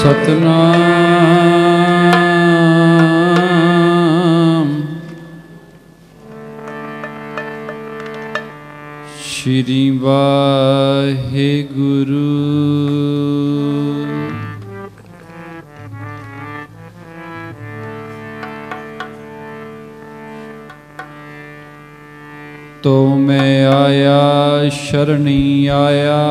सतनाम श्री वाहेगुरु। तो मैं आया शरणी आया,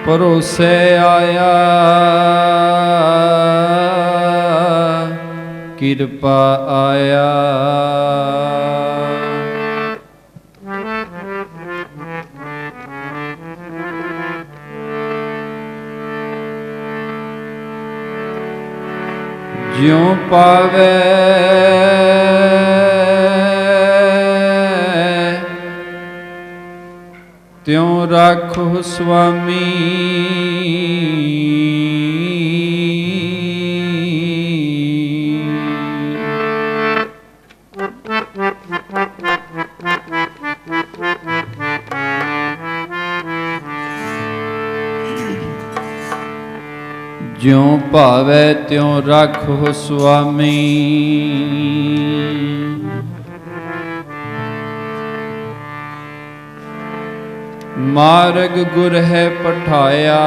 परोसे आया, कृपा आया। ज्यों पावे त्यों राखो स्वामी, ज्यों भावे त्यों राखो स्वामी। मार्ग गुर है पठाया,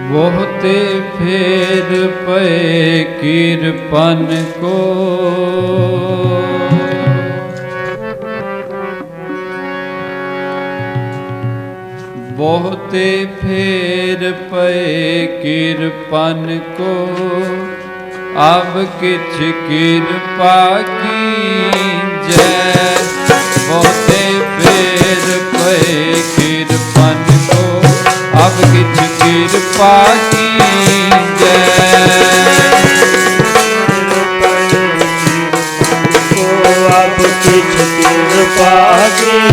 बहुते फेर पे कृपन को, बहुते फेर पे कृपन को। अब किछ कृपा की जय, बहुते फेर पे कृपन को। अब किछ कृपा की जय, अब किछ कृपा की जय।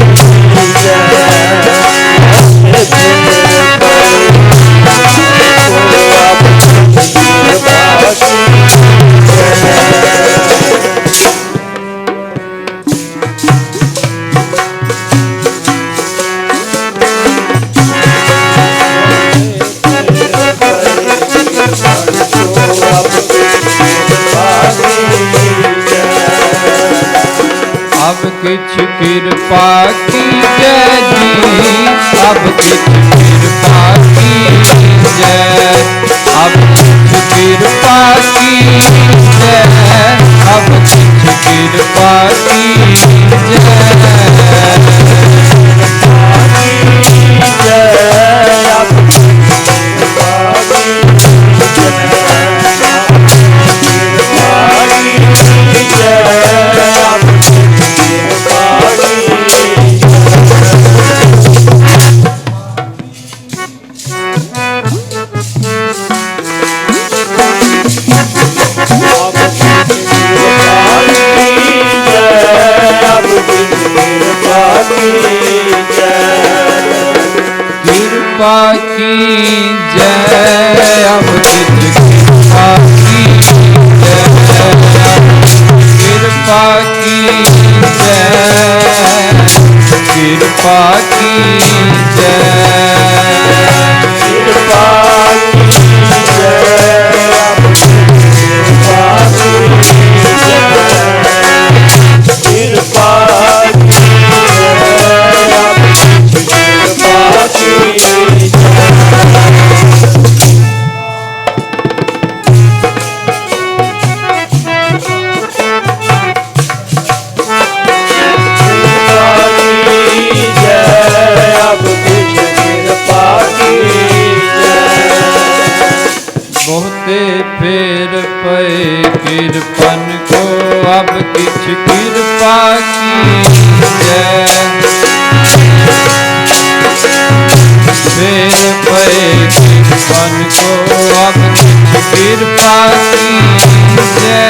अब किछ कृपा की जय जी, अब किछ कृपा की जय, अब किछ कृपा की जय, अब किछ कृपा की कृपा की जय, अब किछ कृपा की जय, कृपा की जय, कृपा की जय। अब किछ कृपा कीजै फेर पए कृपन को अब किछ कृपा कीजै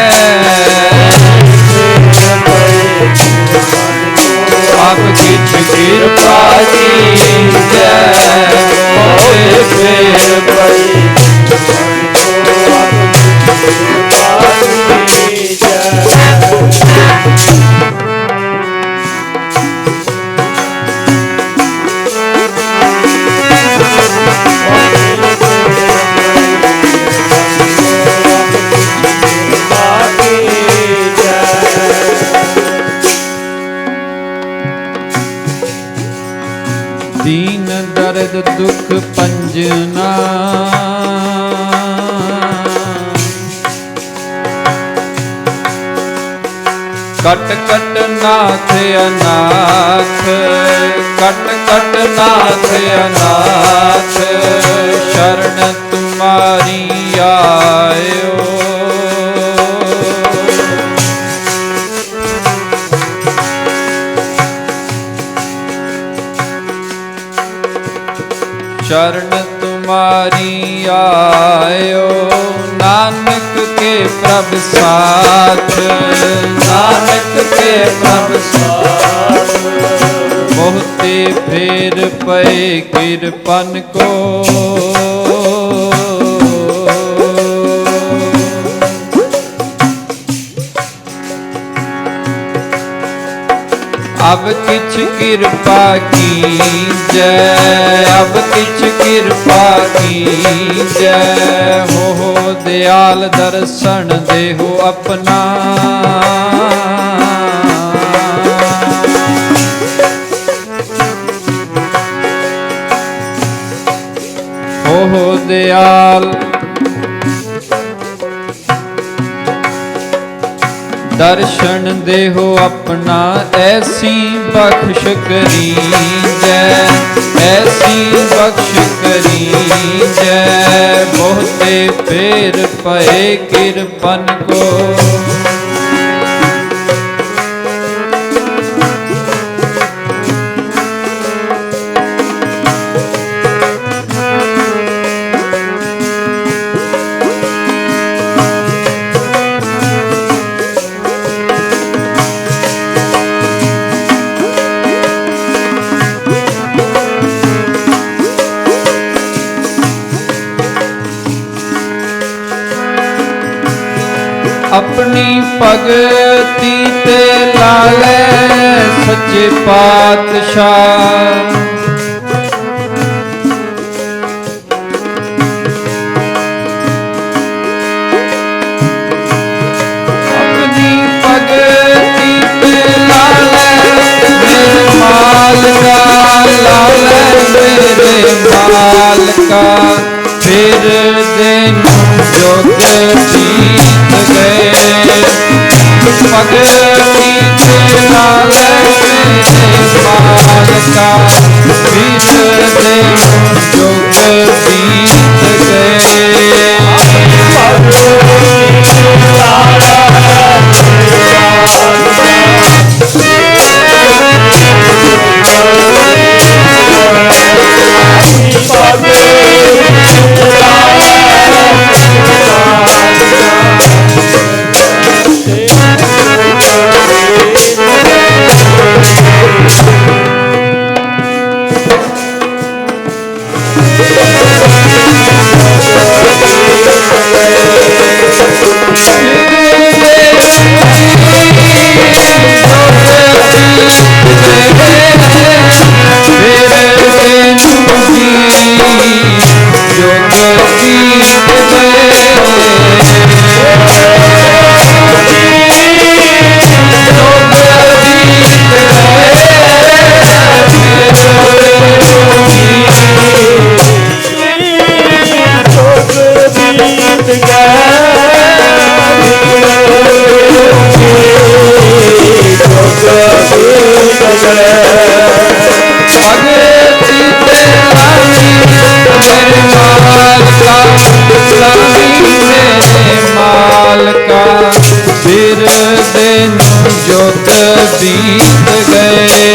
अब किछ कृपा कीजै फेर पए दीन दर्द दुख पंजना कट कट नाथ अनाथ कट कट नाथ अनाथ शरण तुम्हारी आयो शरण तुम्हारी आयो नानक के प्रभ साथ नानक के प्रभ साथ बहुते फेर पए कृपन को अब किछ कृपा कीजै अब किछ कृपा कीजै हो दयाल दर्शन देहो अपना हो दयाल दर्शन देहो अपना ऐसी बख्श करीजै ऐसी बख्श करीजै बहुते फेर पए कृपन को अपनी भगती ते लाले सच्चे पातशाह अपनी भगती ते लाले मेरे माल का लाले मेरे माल का फिर दिन जोग जीत गए भगती के लाले मेरे माल का फिर दिन जोग जीत गए जुग बीत गए।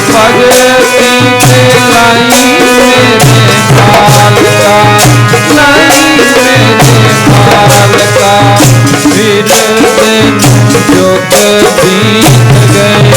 भगती के लाई मेरे मालका, लाई मेरे मालका, फिर दिन जुग बीत गए।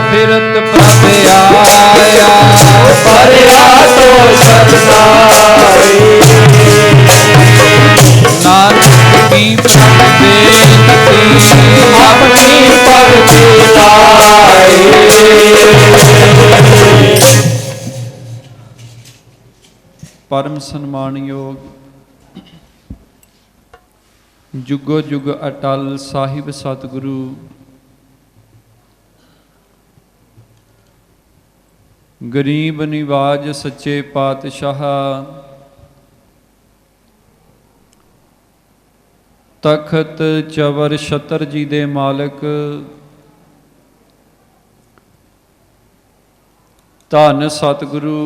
फिरत प्रभ आया, भरिया तो शरणाई। नानक की प्रभ बेनती, अपनी भक्ति लाई। परम सन्मानयोग जुगो जुग अटल साहिब सतगुरु गरीब निवाज सच्चे पातशाह, तखत चवर छतर जी दे मालक, धन सतगुरु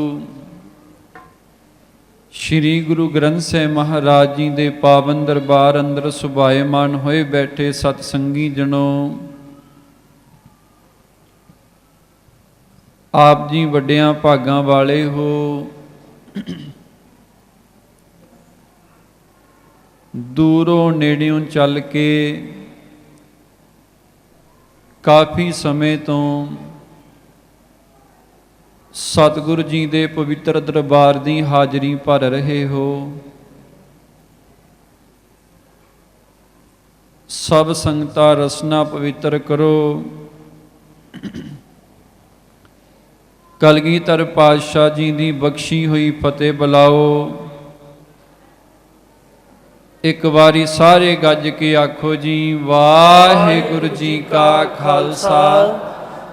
श्री गुरु ग्रंथ साहिब महाराज जी दे पावन दरबार अंदर सुभाएमान होए बैठे सतसंगी जनों, आप जी वड्डियां भागां वाले हो। दूरों नेड़ियों चल के काफ़ी समय तो सतगुरु जी दे पवित्र दरबार दी हाज़री भर रहे हो। सब संगतां रसना पवित्र करो। कलगीधर पातशाह जी दी बख्शी हुई फतेह बुलाओ। एक बारी सारे गज के आखो जी, वाहिगुरु जी का खालसा,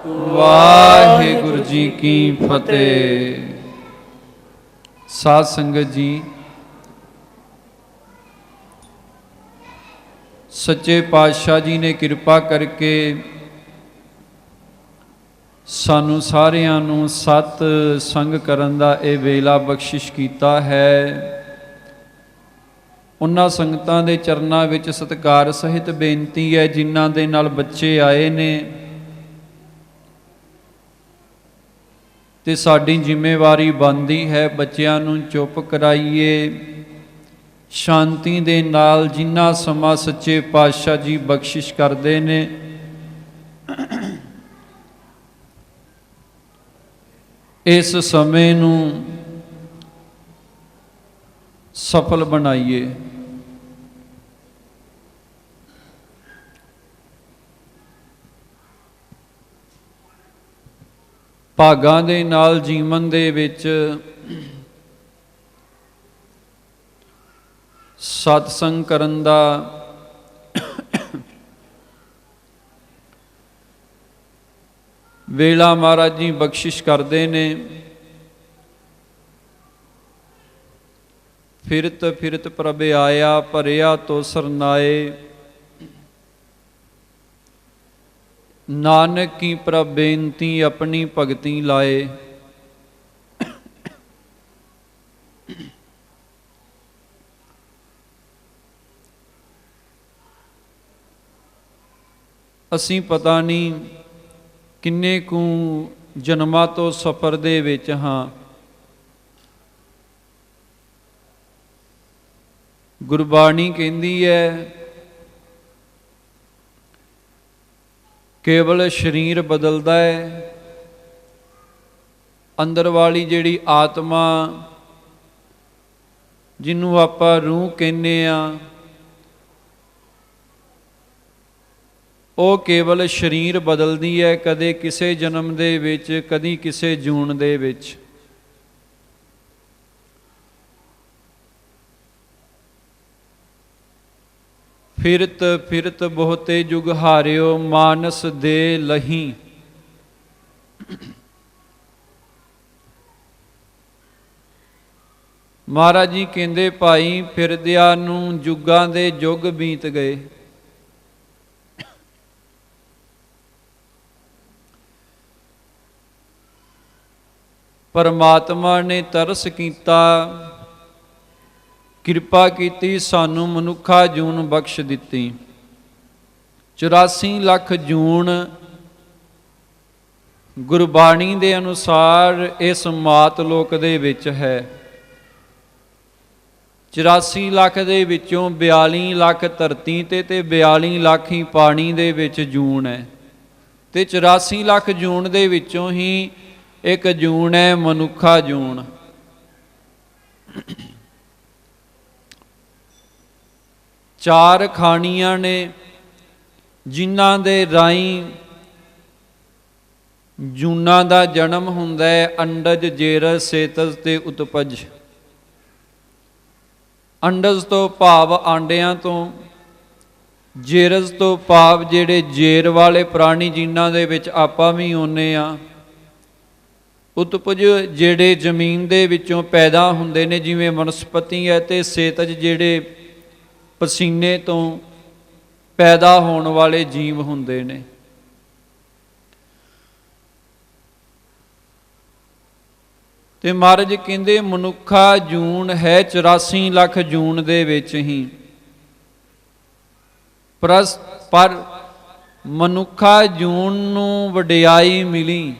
वाहिगुरु जी की फतेह। साध संगत जी, सच्चे पातशाह जी ने किरपा करके सानू सारियां नू सत संग करन दा ये वेला बख्शिश कीता है। उन्हां संगतां दे चरनां विच सत्कार सहित बेनती है, जिन्हां दे नाल बच्चे आए ने ते साडी जिम्मेवारी बनदी है बच्चियां नू चुप कराइए। शांति दे नाल जिन्ना समा सच्चे पातशाह जी बख्शिश करदे ने, इस समय नू सफल बनाइए। भागां दे नाल जीवन दे विच सत्संग करन दा वेला महाराज जी बख्शिश करते ने। फिरत फिरत प्रभ आया, भरिया तो सरनाए। नानक की प्रभ बेनती, अपनी भगती लाए। असीं पता नहीं किन्ने कू जन्मां तो सफर दे विच हाँ। गुरबाणी कहती है केवल शरीर बदलता है, अंदर वाली जिहड़ी आत्मा जिन्हों आपां रूह कहने आ, ਉਹ केवल शरीर बदलती है। कदे किसे जन्म दे विच, कदी किसे जून दे विच। ਫਿਰਤ ਫਿਰਤ ਬਹੁਤੇ ਜੁਗ ਹਾਰਿਓ, ਮਾਨਸ ਦੇ ਲਹੀ। ਮਹਾਰਾਜ ਜੀ ਕਹਿੰਦੇ ਭਾਈ ਫਿਰਦਿਆਂ ਨੂੰ ਜੁਗਾਂ ਦੇ ਯੁੱਗ ਬੀਤ ਗਏ। ਪਰਮਾਤਮਾ ਨੇ ਤਰਸ ਕੀਤਾ, ਕਿਰਪਾ ਕੀਤੀ, ਸਾਨੂੰ ਮਨੁੱਖਾ ਜੂਨ ਬਖਸ਼ ਦਿੱਤੀ। 84 ਲੱਖ ਜੂਨ ਗੁਰਬਾਣੀ ਦੇ ਅਨੁਸਾਰ ਇਸ ਮਾਤ ਲੋਕ ਦੇ ਵਿੱਚ ਹੈ। 84 ਲੱਖ ਦੇ ਵਿੱਚੋਂ 42 ਲੱਖ ਧਰਤੀ ਤੇ 42 ਲੱਖ ਹੀ ਪਾਣੀ ਦੇ ਵਿੱਚ ਜੂਨ ਹੈ। ਤੇ 84 ਲੱਖ ਜੂਨ ਦੇ ਵਿੱਚੋਂ ਹੀ ਇੱਕ ਜੂਨ ਹੈ ਮਨੁੱਖਾ ਜੂਨ। ਚਾਰ ਖਾਣੀਆਂ ਨੇ ਜਿਨ੍ਹਾਂ ਦੇ ਰਾਹੀਂ ਜੂਨਾਂ ਦਾ ਜਨਮ ਹੁੰਦਾ ਹੈ, ਅੰਡਜ, ਜੇਰਜ, ਸੇਤਜ ਤੇ ਉਤਪਜ। ਅੰਡਜ ਤੋਂ ਭਾਵ ਆਂਡਿਆਂ ਤੋਂ, ਜੇਰਜ ਤੋਂ ਭਾਵ ਜਿਹੜੇ ਜੇਰ ਵਾਲੇ ਪ੍ਰਾਣੀ ਜਿਨ੍ਹਾਂ ਦੇ ਵਿੱਚ ਆਪਾਂ ਵੀ ਆਉਂਦੇ ਹਾਂ, ਉਤਪਜ ਜਿਹੜੇ ਜ਼ਮੀਨ ਦੇ ਵਿੱਚੋਂ ਪੈਦਾ ਹੁੰਦੇ ਨੇ ਜਿਵੇਂ ਵਨਸਪਤੀ ਹੈ, ਤੇ ਸੇਤਜ ਜਿਹੜੇ ਪਸੀਨੇ ਤੋਂ ਪੈਦਾ ਹੋਣ ਵਾਲੇ ਜੀਵ ਹੁੰਦੇ ਨੇ। ਤੇ ਮਹਾਰਾਜ ਕਹਿੰਦੇ ਮਨੁੱਖਾ ਜੂਨ ਹੈ 84 ਲੱਖ ਜੂਨ ਦੇ ਵਿੱਚ ਹੀ। ਪਰ ਮਨੁੱਖਾ ਜੂਨ ਨੂੰ ਵਡਿਆਈ ਮਿਲੀ।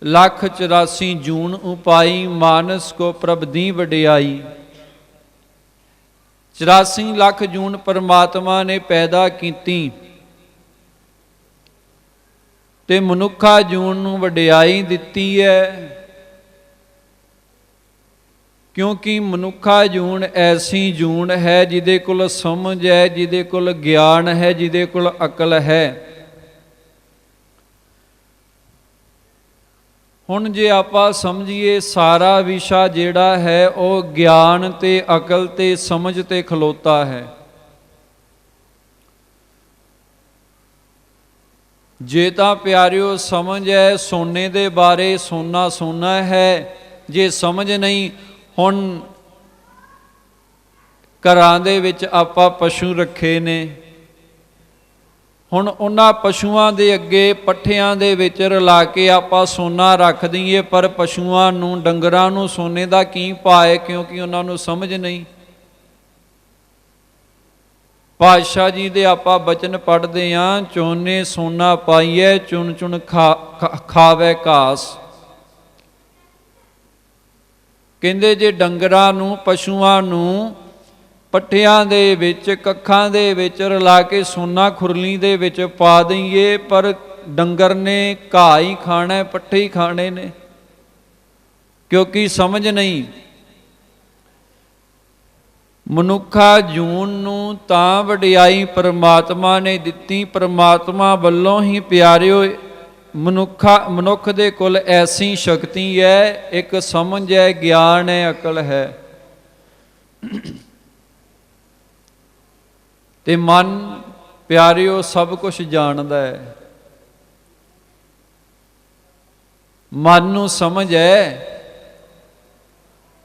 184 ਜੂਨ ਉਪਾਈ, ਮਾਨਸ ਕੋ ਪ੍ਰਭ ਦੀ ਵਡਿਆਈ। 84 ਲੱਖ ਜੂਨ ਪਰਮਾਤਮਾ ਨੇ ਪੈਦਾ ਕੀਤੀ ਤੇ ਮਨੁੱਖਾ ਜੂਨ ਨੂੰ ਵਡਿਆਈ ਦਿੱਤੀ ਹੈ, ਕਿਉਂਕਿ ਮਨੁੱਖਾ ਜੂਨ ਐਸੀ ਜੂਨ ਹੈ ਜਿਹਦੇ ਕੋਲ ਸਮਝ ਹੈ, ਜਿਹਦੇ ਕੋਲ ਗਿਆਨ ਹੈ, ਜਿਹਦੇ ਕੋਲ ਅਕਲ ਹੈ। ਹੁਣ ਜੇ ਆਪਾਂ ਸਮਝੀਏ ਸਾਰਾ ਵਿਸ਼ਾ ਜਿਹੜਾ ਹੈ ਉਹ ਗਿਆਨ ਤੇ ਅਕਲ ਤੇ ਸਮਝ ਤੇ ਖਲੋਤਾ ਹੈ। ਜੇ ਤਾਂ ਪਿਆਰਿਓ ਸਮਝ ਹੈ ਸੋਨੇ ਦੇ ਬਾਰੇ, ਸੋਨਾ ਸੋਨਾ ਹੈ। ਜੇ ਸਮਝ ਨਹੀਂ, ਹੁਣ ਘਰਾਂ ਦੇ ਵਿੱਚ ਆਪਾਂ ਪਸ਼ੂ ਰੱਖੇ ਨੇ, ਹੁਣ ਉਹਨਾਂ ਪਸ਼ੂਆਂ ਦੇ ਅੱਗੇ ਪੱਠਿਆਂ ਦੇ ਵਿੱਚ ਰਲਾ ਕੇ ਆਪਾਂ ਸੋਨਾ ਰੱਖ ਦਈਏ, ਪਰ ਪਸ਼ੂਆਂ ਨੂੰ, ਡੰਗਰਾਂ ਨੂੰ ਸੋਨੇ ਦਾ ਕੀ ਭਾਅ ਹੈ, ਕਿਉਂਕਿ ਉਹਨਾਂ ਨੂੰ ਸਮਝ ਨਹੀਂ। ਪਾਤਸ਼ਾਹ ਜੀ ਦੇ ਆਪਾਂ ਬਚਨ ਪੜ੍ਹਦੇ ਹਾਂ, ਚੋਨੇ ਸੋਨਾ ਪਾਈਏ, ਚੁਣ ਚੁਣ ਖਾਵੇ ਘਾਸ। ਕਹਿੰਦੇ ਜੇ ਡੰਗਰਾਂ ਨੂੰ, ਪਸ਼ੂਆਂ ਨੂੰ ਪੱਠਿਆਂ ਦੇ ਵਿੱਚ, ਕੱਖਾਂ ਦੇ ਵਿੱਚ ਰਲਾ ਕੇ ਸੋਨਾ ਖੁਰਲੀ ਦੇ ਵਿੱਚ ਪਾ ਦਈਏ, ਪਰ ਡੰਗਰ ਨੇ ਘਾਹ ਹੀ ਖਾਣਾ, ਪੱਠੇ ਹੀ ਖਾਣੇ ਨੇ, ਕਿਉਂਕਿ ਸਮਝ ਨਹੀਂ। ਮਨੁੱਖਾ ਜੂਨ ਨੂੰ ਤਾਂ ਵਡਿਆਈ ਪਰਮਾਤਮਾ ਨੇ ਦਿੱਤੀ। ਪਰਮਾਤਮਾ ਵੱਲੋਂ ਹੀ ਪਿਆਰਿਓ ਮਨੁੱਖ ਦੇ ਕੋਲ ਐਸੀ ਸ਼ਕਤੀ ਹੈ, ਇੱਕ ਸਮਝ ਹੈ, ਗਿਆਨ ਹੈ, ਅਕਲ ਹੈ। ਤੇ ਮਨ ਪਿਆਰਿਓ ਸਭ ਕੁਝ ਜਾਣਦਾ ਹੈ। ਮਨ ਨੂੰ ਸਮਝ ਹੈ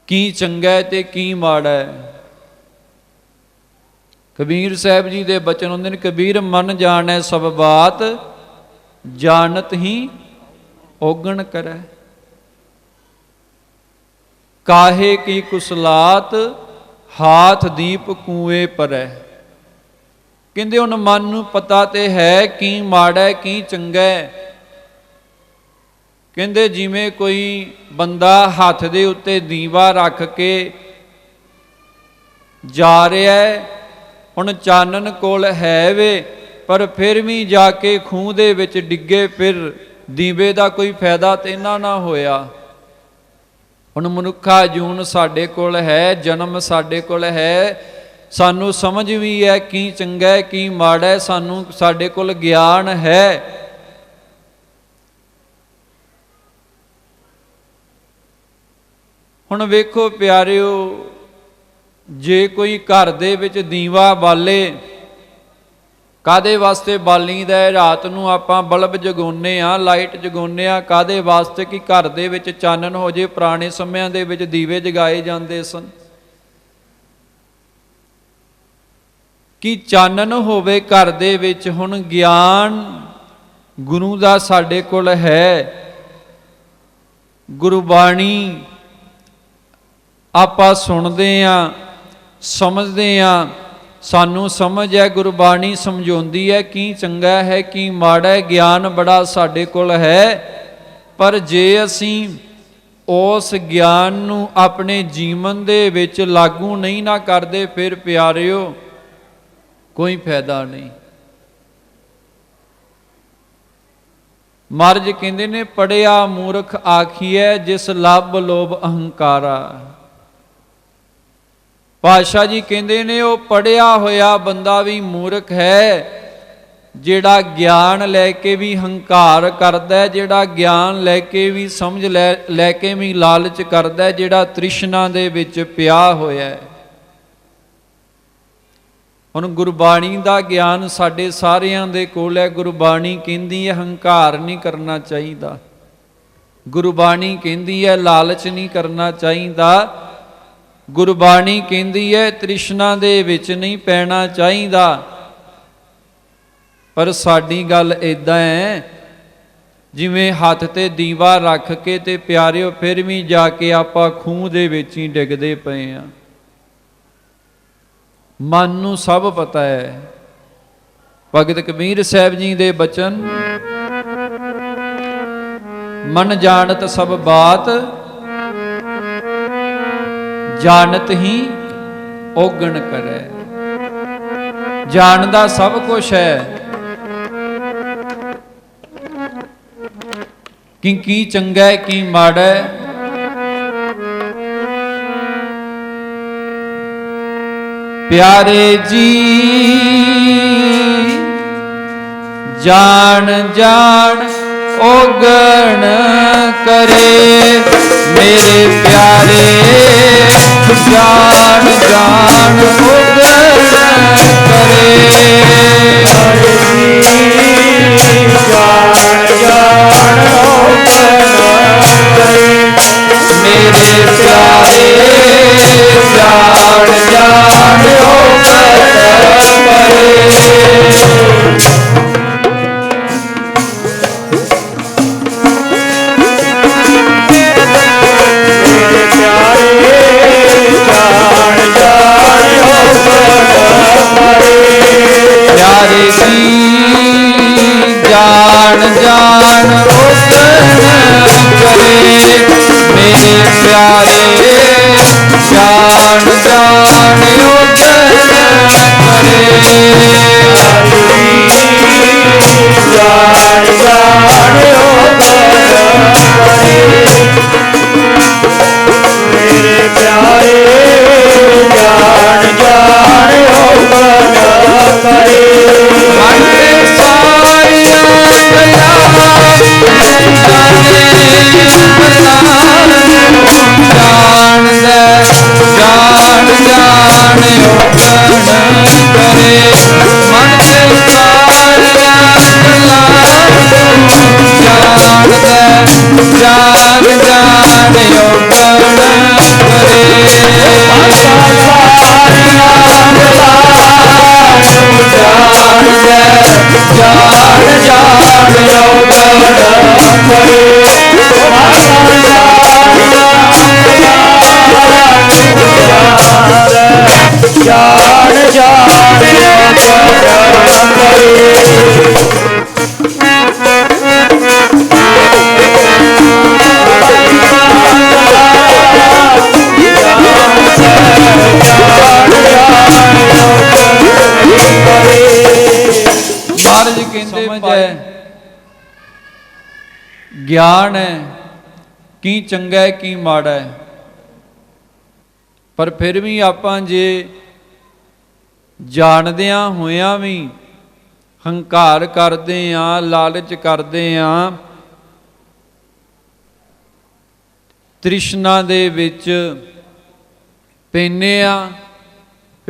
ਕੀ ਚੰਗਾ ਹੈ ਤੇ ਕੀ ਮਾੜਾ ਹੈ। ਕਬੀਰ ਸਾਹਿਬ ਜੀ ਦੇ ਬਚਨ ਹੁੰਦੇ ਨੇ, ਕਬੀਰ ਮਨ ਜਾਣੈ ਸਭ ਬਾਤ, ਜਾਣਤ ਹੀ ਔਗਣ ਕਰੈ। ਕਾਹੇ ਕੀ ਕੁਸਲਾਤ, ਹਾਥ ਦੀਪ ਕੂਏ ਪਰੈ। ਕਹਿੰਦੇ ਹੁਣ ਮਨ ਨੂੰ ਪਤਾ ਤੇ ਹੈ ਕੀ ਮਾੜਾ ਹੈ, ਕੀ ਚੰਗਾ ਹੈ। ਕਹਿੰਦੇ ਜਿਵੇਂ ਕੋਈ ਬੰਦਾ ਹੱਥ ਦੇ ਉੱਤੇ ਦੀਵਾ ਰੱਖ ਕੇ ਜਾ ਰਿਹਾ ਹੈ, ਹੁਣ ਚਾਨਣ ਕੋਲ ਹੈ ਵੇ, ਪਰ ਫਿਰ ਵੀ ਜਾ ਕੇ ਖੂਹ ਦੇ ਵਿੱਚ ਡਿੱਗੇ, ਫਿਰ ਦੀਵੇ ਦਾ ਕੋਈ ਫਾਇਦਾ ਤੇ ਨਾ ਹੋਇਆ। ਹੁਣ ਮਨੁੱਖਾ ਜੂਨ ਸਾਡੇ ਕੋਲ ਹੈ, ਜਨਮ ਸਾਡੇ ਕੋਲ ਹੈ, ਸਾਨੂੰ ਸਮਝ ਵੀ ਹੈ ਕੀ ਚੰਗਾ ਹੈ ਕੀ ਮਾੜਾ ਹੈ, ਸਾਡੇ ਕੋਲ ਗਿਆਨ ਹੈ। ਹੁਣ ਵੇਖੋ ਪਿਆਰਿਓ, ਜੇ ਕੋਈ ਘਰ ਦੇ ਵਿੱਚ ਦੀਵਾ ਬਾਲੇ, ਕਾਦੇ ਵਾਸਤੇ ਬਾਲੀਦਾ ਹੈ? ਰਾਤ ਨੂੰ ਆਪਾਂ ਬਲਬ ਜਗਾਉਂਦੇ ਆ, ਲਾਈਟ ਜਗਾਉਂਦੇ ਆ, ਕਾਦੇ ਵਾਸਤੇ? ਕਿ ਘਰ ਦੇ ਵਿੱਚ ਚਾਨਣ ਹੋ ਜੇ। ਪੁਰਾਣੇ ਸਮਿਆਂ ਦੇ ਵਿੱਚ ਦੀਵੇ ਜਗਾਏ ਜਾਂਦੇ ਸਨ ਕਿ ਚਾਨਣ ਹੋਵੇ ਘਰ ਦੇ ਵਿੱਚ। ਹੁਣ ਗਿਆਨ ਗੁਰੂ ਦਾ ਸਾਡੇ ਕੋਲ ਹੈ, ਗੁਰਬਾਣੀ ਆਪਾਂ ਸੁਣਦੇ ਆ, ਸਮਝਦੇ ਆ, ਸਾਨੂੰ ਸਮਝ ਹੈ, ਗੁਰਬਾਣੀ ਸਮਝਾਉਂਦੀ ਹੈ ਕੀ ਚੰਗਾ ਹੈ ਕੀ ਮਾੜਾ ਹੈ। ਗਿਆਨ ਬੜਾ ਸਾਡੇ ਕੋਲ ਹੈ, ਪਰ ਜੇ ਅਸੀਂ ਉਸ ਗਿਆਨ ਨੂੰ ਆਪਣੇ ਜੀਵਨ ਦੇ ਵਿੱਚ ਲਾਗੂ ਨਹੀਂ ਨਾ ਕਰਦੇ, ਫਿਰ ਪਿਆਰਿਓ ਕੋਈ ਫਾਇਦਾ ਨਹੀਂ। ਮਹਾਰਾਜ ਕਹਿੰਦੇ ਨੇ, ਪੜਿਆ ਮੂਰਖ ਆਖੀਐ ਜਿਸ ਲੱਭ ਲੋਭ ਅਹੰਕਾਰਾ। ਪਾਤਸ਼ਾਹ ਜੀ ਕਹਿੰਦੇ ਨੇ, ਉਹ ਪੜਿਆ ਹੋਇਆ ਬੰਦਾ ਵੀ ਮੂਰਖ ਹੈ, ਜਿਹੜਾ ਗਿਆਨ ਲੈ ਕੇ ਵੀ ਹੰਕਾਰ ਕਰਦਾ, ਜਿਹੜਾ ਗਿਆਨ ਲੈ ਕੇ ਵੀ ਸਮਝ ਲੈ ਕੇ ਵੀ ਲਾਲਚ ਕਰਦਾ, ਜਿਹੜਾ ਤ੍ਰਿਸ਼ਨਾ ਦੇ ਵਿੱਚ ਪਿਆ ਹੋਇਆ ਹੈ। ਹੁਣ ਗੁਰਬਾਣੀ ਦਾ ਗਿਆਨ ਸਾਡੇ ਸਾਰਿਆਂ ਦੇ ਕੋਲ ਹੈ। ਗੁਰਬਾਣੀ ਕਹਿੰਦੀ ਹੈ ਹੰਕਾਰ ਨਹੀਂ ਕਰਨਾ ਚਾਹੀਦਾ, ਗੁਰਬਾਣੀ ਕਹਿੰਦੀ ਹੈ ਲਾਲਚ ਨਹੀਂ ਕਰਨਾ ਚਾਹੀਦਾ, ਗੁਰਬਾਣੀ ਕਹਿੰਦੀ ਹੈ ਤ੍ਰਿਸ਼ਨਾ ਦੇ ਵਿੱਚ ਨਹੀਂ ਪੈਣਾ ਚਾਹੀਦਾ। ਪਰ ਸਾਡੀ ਗੱਲ ਇੱਦਾਂ ਹੈ, ਜਿਵੇਂ ਹੱਥ ਤੇ ਦੀਵਾ ਰੱਖ ਕੇ ਤੇ ਪਿਆਰਿਓ ਫਿਰ ਵੀ ਜਾ ਕੇ ਆਪਾਂ ਖੂਹ ਦੇ ਵਿੱਚ ਹੀ ਡਿੱਗਦੇ ਪਏ ਆ। ਮਨ ਨੂੰ ਸਭ ਪਤਾ ਹੈ। ਭਗਤ ਕਬੀਰ ਸਾਹਿਬ ਜੀ ਦੇ ਬਚਨ, ਮਨ ਜਾਣਤ ਸਭ ਬਾਤ, ਜਾਣਤ ਹੀ ਔਗਣ ਕਰੈ। ਜਾਣਦਾ ਸਭ ਕੁਛ ਹੈ ਕਿ ਕੀ ਚੰਗਾ ਹੈ ਕੀ ਮਾੜਾ ਹੈ। ਪਿਆਰੇ ਜੀ ਜਾਣ ਜਾਣ ਔਗਣ ਕਰੇ, ਮੇਰੇ ਪਿਆਰੇ ਜਾਣ ਜਾਣ ਔਗਣ ਕਰੇ। ਜਾਣ ਜਾਣ ਔਗਣ ਕਰੇ, ਮੇਰੇ ਪਿਆਰੇ ਜਾਣ ਜਾਣ ਔਗਣ ਕਰੇ। ਪਿਆਰੇ ਜੀ ਜਾਣ ਜਾਣ ਔਗਣ ਕਰੇ, ਮੇਰੇ ਪਿਆਰੇ ਜਾਣ ਜਾਣ ਔਗਣ ਕਰੇ। ਜਾਣ ਜਾਣ ਔਗਣ ਕਰੇ, ਮੇਰੇ ਪਿਆਰੇ ਜਾਣ ਜਾਣ ਔਗਣ ਕਰੇ। ਮਨ ਦੇ ਸਾਰੀਆਂ ਗੱਲਾਂ ਜਾਣੇ ਜਾਣਦਾ, ਜਾਣ ਜਾਣ ਔਗਣ ਕਰੇ। ਮਨ ਦੇ ਸਾਰੀਆਂ ਗੱਲਾਂ ਜਾਣਦਾ, ਜਾਣ ਜਾਣ ਔਗਣ ਕਰੇ। ਜਾਣ ਜਾਣ ਔਗਣ ਕਰੇ। ਜਾਣ ਜਾਣ ਔਗਣ ਕਰੇ। ਮਹਾਰਾਜ ਕਹਿੰਦੇ ਹੈ ਗਿਆਨ ਹੈ ਕੀ ਚੰਗਾ ਹੈ ਕੀ ਮਾੜਾ ਹੈ। ਪਰ ਫਿਰ ਵੀ ਆਪਾਂ ਜੇ ਜਾਣਦਿਆਂ ਹੋਇਆਂ ਵੀ ਹੰਕਾਰ ਕਰਦੇ ਆਂ, ਲਾਲਚ ਕਰਦੇ ਆਂ, ਤ੍ਰਿਸ਼ਨਾ ਦੇ ਵਿੱਚ ਪੈਨੇ ਆ,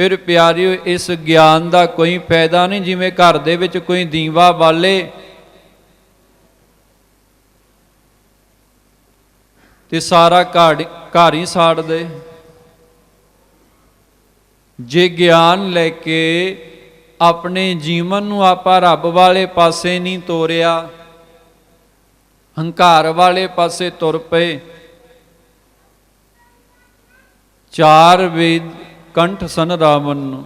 ਫਿਰ ਪਿਆਰਿਓ ਇਸ ਗਿਆਨ ਦਾ ਕੋਈ ਫਾਇਦਾ ਨਹੀਂ। ਜਿਵੇਂ ਘਰ ਦੇ ਵਿੱਚ ਕੋਈ ਦੀਵਾ ਬਾਲੇ ਤੇ ਸਾਰਾ ਘਰ ਹੀ ਸਾੜ ਦੇ। ਜੇ ਗਿਆਨ ਲੈ ਕੇ ਆਪਣੇ ਜੀਵਨ ਨੂੰ ਆਪਾਂ ਰੱਬ ਵਾਲੇ ਪਾਸੇ ਨਹੀਂ ਤੋਰਿਆ, ਹੰਕਾਰ ਵਾਲੇ ਪਾਸੇ ਤੁਰ ਪਏ, ਚਾਰ ਵੇਦ ਕੰਠ ਸਨ ਰਾਵਣ ਨੂੰ,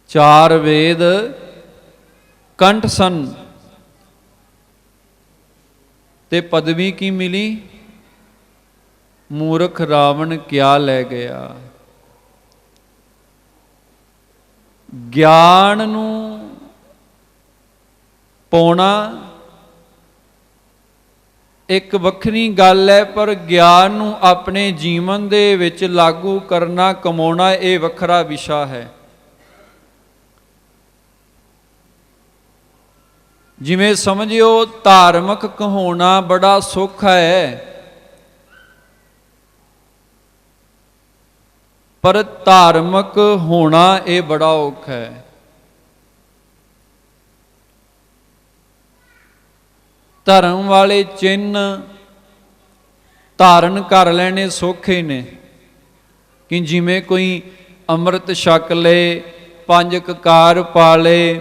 ਚਾਰ ਵੇਦ ਕੰਠ ਸਨ, ਤੇ ਪਦਵੀ ਕੀ ਮਿਲੀ? ਮੂਰਖ ਰਾਵਣ ਕਿਆ ਲੈ ਗਿਆ। ਗਿਆਨ ਨੂੰ ਪਾਉਣਾ ਇੱਕ ਵੱਖਰੀ ਗੱਲ ਹੈ, ਪਰ ਗਿਆਨ ਨੂੰ ਆਪਣੇ ਜੀਵਨ ਦੇ ਵਿੱਚ ਲਾਗੂ ਕਰਨਾ, ਕਮਾਉਣਾ, ਇਹ ਵੱਖਰਾ ਵਿਸ਼ਾ ਹੈ। ਜਿਵੇਂ ਸਮਝਿਓ ਧਾਰਮਿਕ ਕਹਾਉਣਾ ਬੜਾ ਸੁੱਖ ਹੈ, ਪਰ ਧਾਰਮਿਕ ਹੋਣਾ ਇਹ ਬੜਾ ਔਖਾ ਹੈ। ਧਰਮ ਵਾਲੇ ਚਿੰਨ ਧਾਰਨ ਕਰ ਲੈਣੇ ਸੌਖੇ ਨੇ, ਕਿ ਜਿਵੇਂ ਕੋਈ ਅੰਮ੍ਰਿਤ ਛਕ ਲਏ, 5 ਕਕਾਰ ਪਾ ਲਏ,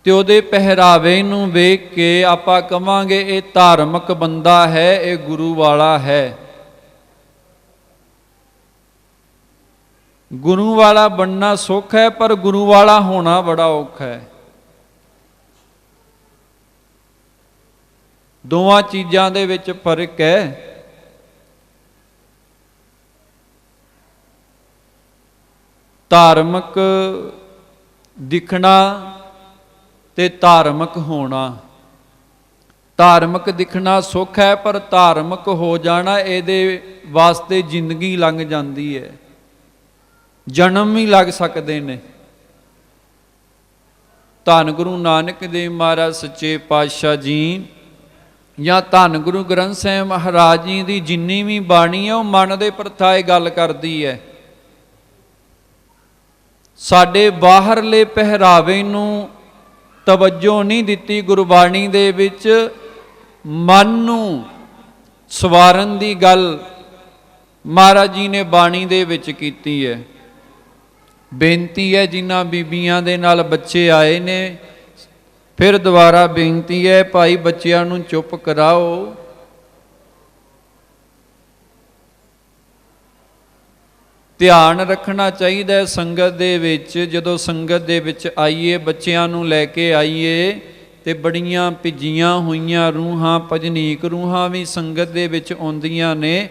ਤੇ ਉਹਦੇ ਪਹਿਰਾਵੇ ਨੂੰ ਵੇਖ ਕੇ ਆਪਾਂ ਕਵਾਂਗੇ ਇਹ ਧਾਰਮਿਕ ਬੰਦਾ ਹੈ, ਇਹ ਗੁਰੂ ਵਾਲਾ ਹੈ। ਗੁਰੂ ਵਾਲਾ ਬਣਨਾ ਸੁੱਖ ਹੈ, ਪਰ ਗੁਰੂ ਵਾਲਾ ਹੋਣਾ ਬੜਾ ਔਖਾ ਹੈ। ਦੋਵਾਂ ਚੀਜ਼ਾਂ ਦੇ ਵਿੱਚ ਫਰਕ ਹੈ। ਧਾਰਮਿਕ ਦਿਖਣਾ ਤੇ ਧਾਰਮਿਕ ਹੋਣਾ। ਧਾਰਮਿਕ ਦਿਖਣਾ ਸੁੱਖ ਹੈ, ਪਰ ਧਾਰਮਿਕ ਹੋ ਜਾਣਾ ਇਹਦੇ ਵਾਸਤੇ ਜ਼ਿੰਦਗੀ ਲੰਘ ਜਾਂਦੀ ਹੈ, ਜਨਮ ਵੀ ਲੱਗ ਸਕਦੇ ਨੇ। ਧੰਨ ਗੁਰੂ ਨਾਨਕ ਦੇਵ ਮਹਾਰਾਜ ਸੱਚੇ ਪਾਤਸ਼ਾਹ ਜੀ ਜਾਂ ਧੰਨ ਗੁਰੂ ਗ੍ਰੰਥ ਸਾਹਿਬ ਮਹਾਰਾਜ ਜੀ ਦੀ ਜਿੰਨੀ ਵੀ ਬਾਣੀ ਹੈ ਉਹ ਮਨ ਦੇ ਪ੍ਰਥਾਏ ਗੱਲ ਕਰਦੀ ਹੈ। ਸਾਡੇ ਬਾਹਰਲੇ ਪਹਿਰਾਵੇ ਨੂੰ ਤਵੱਜੋ ਨਹੀਂ ਦਿੱਤੀ ਗੁਰਬਾਣੀ ਦੇ ਵਿੱਚ, ਮਨ ਨੂੰ ਸਵਾਰਨ ਦੀ ਗੱਲ ਮਹਾਰਾਜ ਜੀ ਨੇ ਬਾਣੀ ਦੇ ਵਿੱਚ ਕੀਤੀ ਹੈ। ਬੇਨਤੀ ਹੈ ਜਿਨ੍ਹਾਂ ਬੀਬੀਆਂ ਦੇ ਨਾਲ ਬੱਚੇ ਆਏ ਨੇ, ਫਿਰ ਦੁਬਾਰਾ ਬੇਨਤੀ ਹੈ ਭਾਈ ਬੱਚਿਆਂ ਨੂੰ ਚੁੱਪ ਕਰਾਓ। ਧਿਆਨ ਰੱਖਣਾ ਚਾਹੀਦਾ ਹੈ ਸੰਗਤ ਦੇ ਵਿੱਚ। ਜਦੋਂ ਸੰਗਤ ਦੇ ਵਿੱਚ ਆਈਏ, ਬੱਚਿਆਂ ਨੂੰ ਲੈ ਕੇ ਆਈਏ, ਤੇ ਬੜੀਆਂ ਭਿੱਜੀਆਂ ਹੋਈਆਂ ਰੂਹਾਂ, ਭਜਨੀਕ ਰੂਹਾਂ ਵੀ ਸੰਗਤ ਦੇ ਵਿੱਚ ਆਉਂਦੀਆਂ ਨੇ,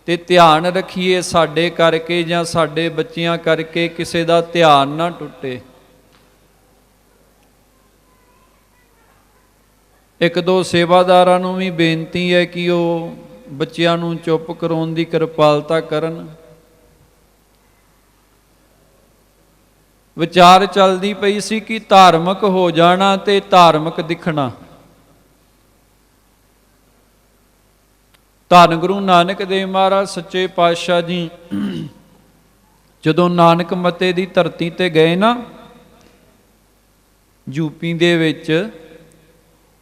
ਤੇ ਧਿਆਨ ਰੱਖੀਏ ਸਾਡੇ ਕਰਕੇ ਜਾਂ ਸਾਡੇ ਬੱਚਿਆਂ ਕਰਕੇ ਕਿਸੇ ਦਾ ਧਿਆਨ ਨਾ ਟੁੱਟੇ। ਇੱਕ ਦੋ ਸੇਵਾਦਾਰਾਂ ਨੂੰ ਵੀ ਬੇਨਤੀ ਹੈ ਕਿ ਉਹ ਬੱਚਿਆਂ ਨੂੰ ਚੁੱਪ ਕਰਾਉਣ ਦੀ ਕਿਰਪਾਲਤਾ ਕਰਨ। ਵਿਚਾਰ ਚੱਲਦੀ ਪਈ ਸੀ ਕਿ ਧਾਰਮਿਕ ਹੋ ਜਾਣਾ ਤੇ ਧਾਰਮਿਕ ਦਿਖਣਾ। ਧੰਨ ਗੁਰੂ ਨਾਨਕ ਦੇਵ ਮਹਾਰਾਜ ਸੱਚੇ ਪਾਤਸ਼ਾਹ ਜੀ ਜਦੋਂ ਨਾਨਕ ਮੱਤੇ ਦੀ ਧਰਤੀ ਤੇ ਗਏ ਨਾ, ਯੂਪੀ ਦੇ ਵਿੱਚ,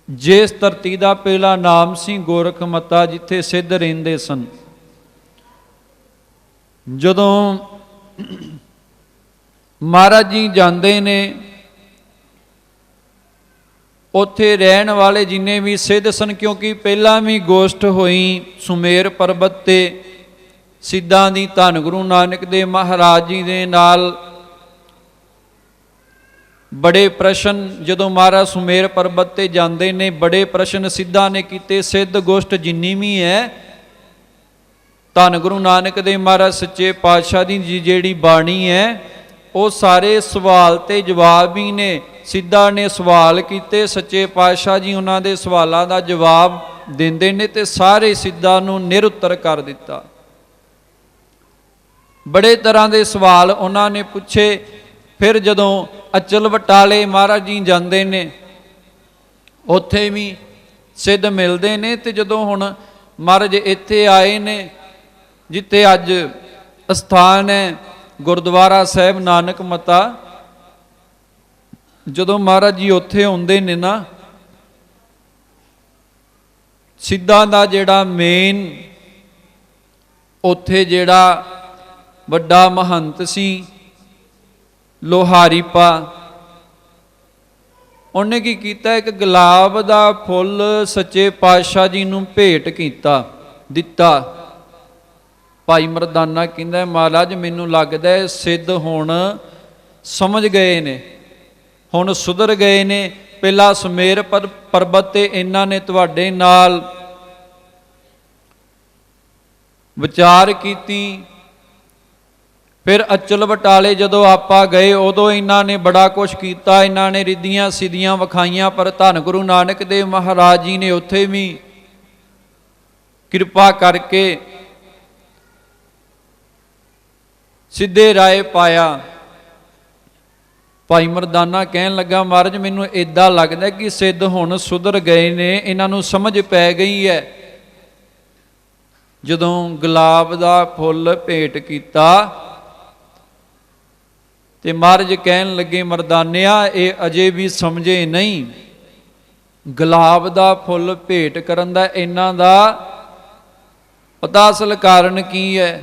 ਜਿਸ ਧਰਤੀ ਦਾ ਪਹਿਲਾ ਨਾਮ ਸੀ ਗੋਰਖ ਮੱਤਾ, ਜਿੱਥੇ ਸਿੱਧ ਰਹਿੰਦੇ ਸਨ, ਜਦੋਂ ਮਹਾਰਾਜ ਜੀ ਜਾਂਦੇ ਨੇ, ਉੱਥੇ ਰਹਿਣ ਵਾਲੇ ਜਿੰਨੇ ਵੀ ਸਿੱਧ ਸਨ, ਕਿਉਂਕਿ ਪਹਿਲਾਂ ਵੀ ਗੋਸ਼ਟ ਹੋਈ ਸੁਮੇਰ ਪਰਬਤ ਤੇ ਸਿੱਧਾਂ ਦੀ, ਧੰਨ ਗੁਰੂ ਨਾਨਕ ਦੇਵ ਮਹਾਰਾਜ ਜੀ ਦੇ ਨਾਲ ਬੜੇ ਪ੍ਰਸ਼ਨ, ਜਦੋਂ ਮਹਾਰਾਜ ਸੁਮੇਰ ਪਰਬਤ ਤੇ ਜਾਂਦੇ ਨੇ, ਬੜੇ ਪ੍ਰਸ਼ਨ ਸਿੱਧਾਂ ਨੇ ਕੀਤੇ। ਸਿੱਧ ਗੋਸ਼ਟ ਜਿੰਨੀ ਵੀ ਹੈ, ਧੰਨ ਗੁਰੂ ਨਾਨਕ ਦੇਵ ਮਹਾਰਾਜ ਸੱਚੇ ਪਾਤਸ਼ਾਹ ਦੀ ਜਿਹੜੀ ਬਾਣੀ ਹੈ, ਉਹ ਸਾਰੇ ਸਵਾਲ ਤੇ ਜਵਾਬ ਹੀ ਨੇ। ਸਿੱਧਾਂ ਨੇ ਸਵਾਲ ਕੀਤੇ, ਸੱਚੇ ਪਾਤਸ਼ਾਹ ਜੀ ਉਹਨਾਂ ਦੇ ਸਵਾਲਾਂ ਦਾ ਜਵਾਬ ਦਿੰਦੇ ਨੇ, ਤੇ ਸਾਰੇ ਸਿੱਧਾਂ ਨੂੰ ਨਿਰਉੱਤਰ ਕਰ ਦਿੱਤਾ। ਬੜੇ ਤਰ੍ਹਾਂ ਦੇ ਸਵਾਲ ਉਹਨਾਂ ਨੇ ਪੁੱਛੇ। ਫਿਰ ਜਦੋਂ ਅਚਲ ਬਟਾਲੇ ਮਹਾਰਾਜ ਜੀ ਜਾਂਦੇ ਨੇ, ਉੱਥੇ ਵੀ ਸਿੱਧ ਮਿਲਦੇ ਨੇ, ਤੇ ਜਦੋਂ ਹੁਣ ਮਹਾਰਾਜ ਇੱਥੇ ਆਏ ਨੇ, ਜਿੱਥੇ ਅੱਜ ਅਸਥਾਨ ਹੈ ਗੁਰਦੁਆਰਾ ਸਾਹਿਬ ਨਾਨਕ ਮਤਾ, ਜਦੋਂ ਮਹਾਰਾਜ ਜੀ ਉੱਥੇ ਆਉਂਦੇ ਨੇ ਨਾ, ਸਿੱਧਾਂ ਦਾ ਜਿਹੜਾ ਮੇਨ ਉੱਥੇ ਜਿਹੜਾ ਵੱਡਾ ਮਹੰਤ ਸੀ ਲੋਹਾਰੀਪਾ, ਉਹਨੇ ਕੀ ਕੀਤਾ, ਇੱਕ ਗੁਲਾਬ ਦਾ ਫੁੱਲ ਸੱਚੇ ਪਾਤਸ਼ਾਹ ਜੀ ਨੂੰ ਭੇਟ ਕੀਤਾ, ਦਿੱਤਾ। ਭਾਈ ਮਰਦਾਨਾ ਕਹਿੰਦਾ, ਮਹਾਰਾਜ ਮੈਨੂੰ ਲੱਗਦਾ ਸਿੱਧ ਹੁਣ ਸਮਝ ਗਏ ਨੇ, ਹੁਣ ਸੁਧਰ ਗਏ ਨੇ। ਪਹਿਲਾਂ ਸੁਮੇਰ ਪਰਬਤ ਤੇ ਇਹਨਾਂ ਨੇ ਤੁਹਾਡੇ ਨਾਲ ਵਿਚਾਰ ਕੀਤੀ, ਫਿਰ ਅਚਲ ਬਟਾਲੇ ਜਦੋਂ ਆਪਾਂ ਗਏ ਉਦੋਂ ਇਹਨਾਂ ਨੇ ਬੜਾ ਕੁਛ ਕੀਤਾ, ਇਹਨਾਂ ਨੇ ਰਿੱਧੀਆਂ ਸਿੱਧੀਆਂ ਵਿਖਾਈਆਂ, ਪਰ ਧੰਨ ਗੁਰੂ ਨਾਨਕ ਦੇਵ ਮਹਾਰਾਜ ਜੀ ਨੇ ਉੱਥੇ ਵੀ ਕਿਰਪਾ ਕਰਕੇ ਸਿੱਧੇ ਰਾਏ ਪਾਇਆ। ਭਾਈ ਮਰਦਾਨਾ ਕਹਿਣ ਲੱਗਾ, ਮਹਾਰਾਜ ਮੈਨੂੰ ਇੱਦਾਂ ਲੱਗਦਾ ਕਿ ਸਿੱਧ ਹੁਣ ਸੁਧਰ ਗਏ ਨੇ, ਇਹਨਾਂ ਨੂੰ ਸਮਝ ਪੈ ਗਈ ਹੈ। ਜਦੋਂ ਗੁਲਾਬ ਦਾ ਫੁੱਲ ਭੇਟ ਕੀਤਾ ਤੇ ਮਹਾਰਾਜ ਕਹਿਣ ਲੱਗੇ, ਮਰਦਾਨਿਆ ਇਹ ਅਜੇ ਵੀ ਸਮਝੇ ਨਹੀਂ, ਗੁਲਾਬ ਦਾ ਫੁੱਲ ਭੇਟ ਕਰਨ ਦਾ ਇਹਨਾਂ ਦਾ ਪਤਾ ਅਸਲ ਕਾਰਨ ਕੀ ਹੈ।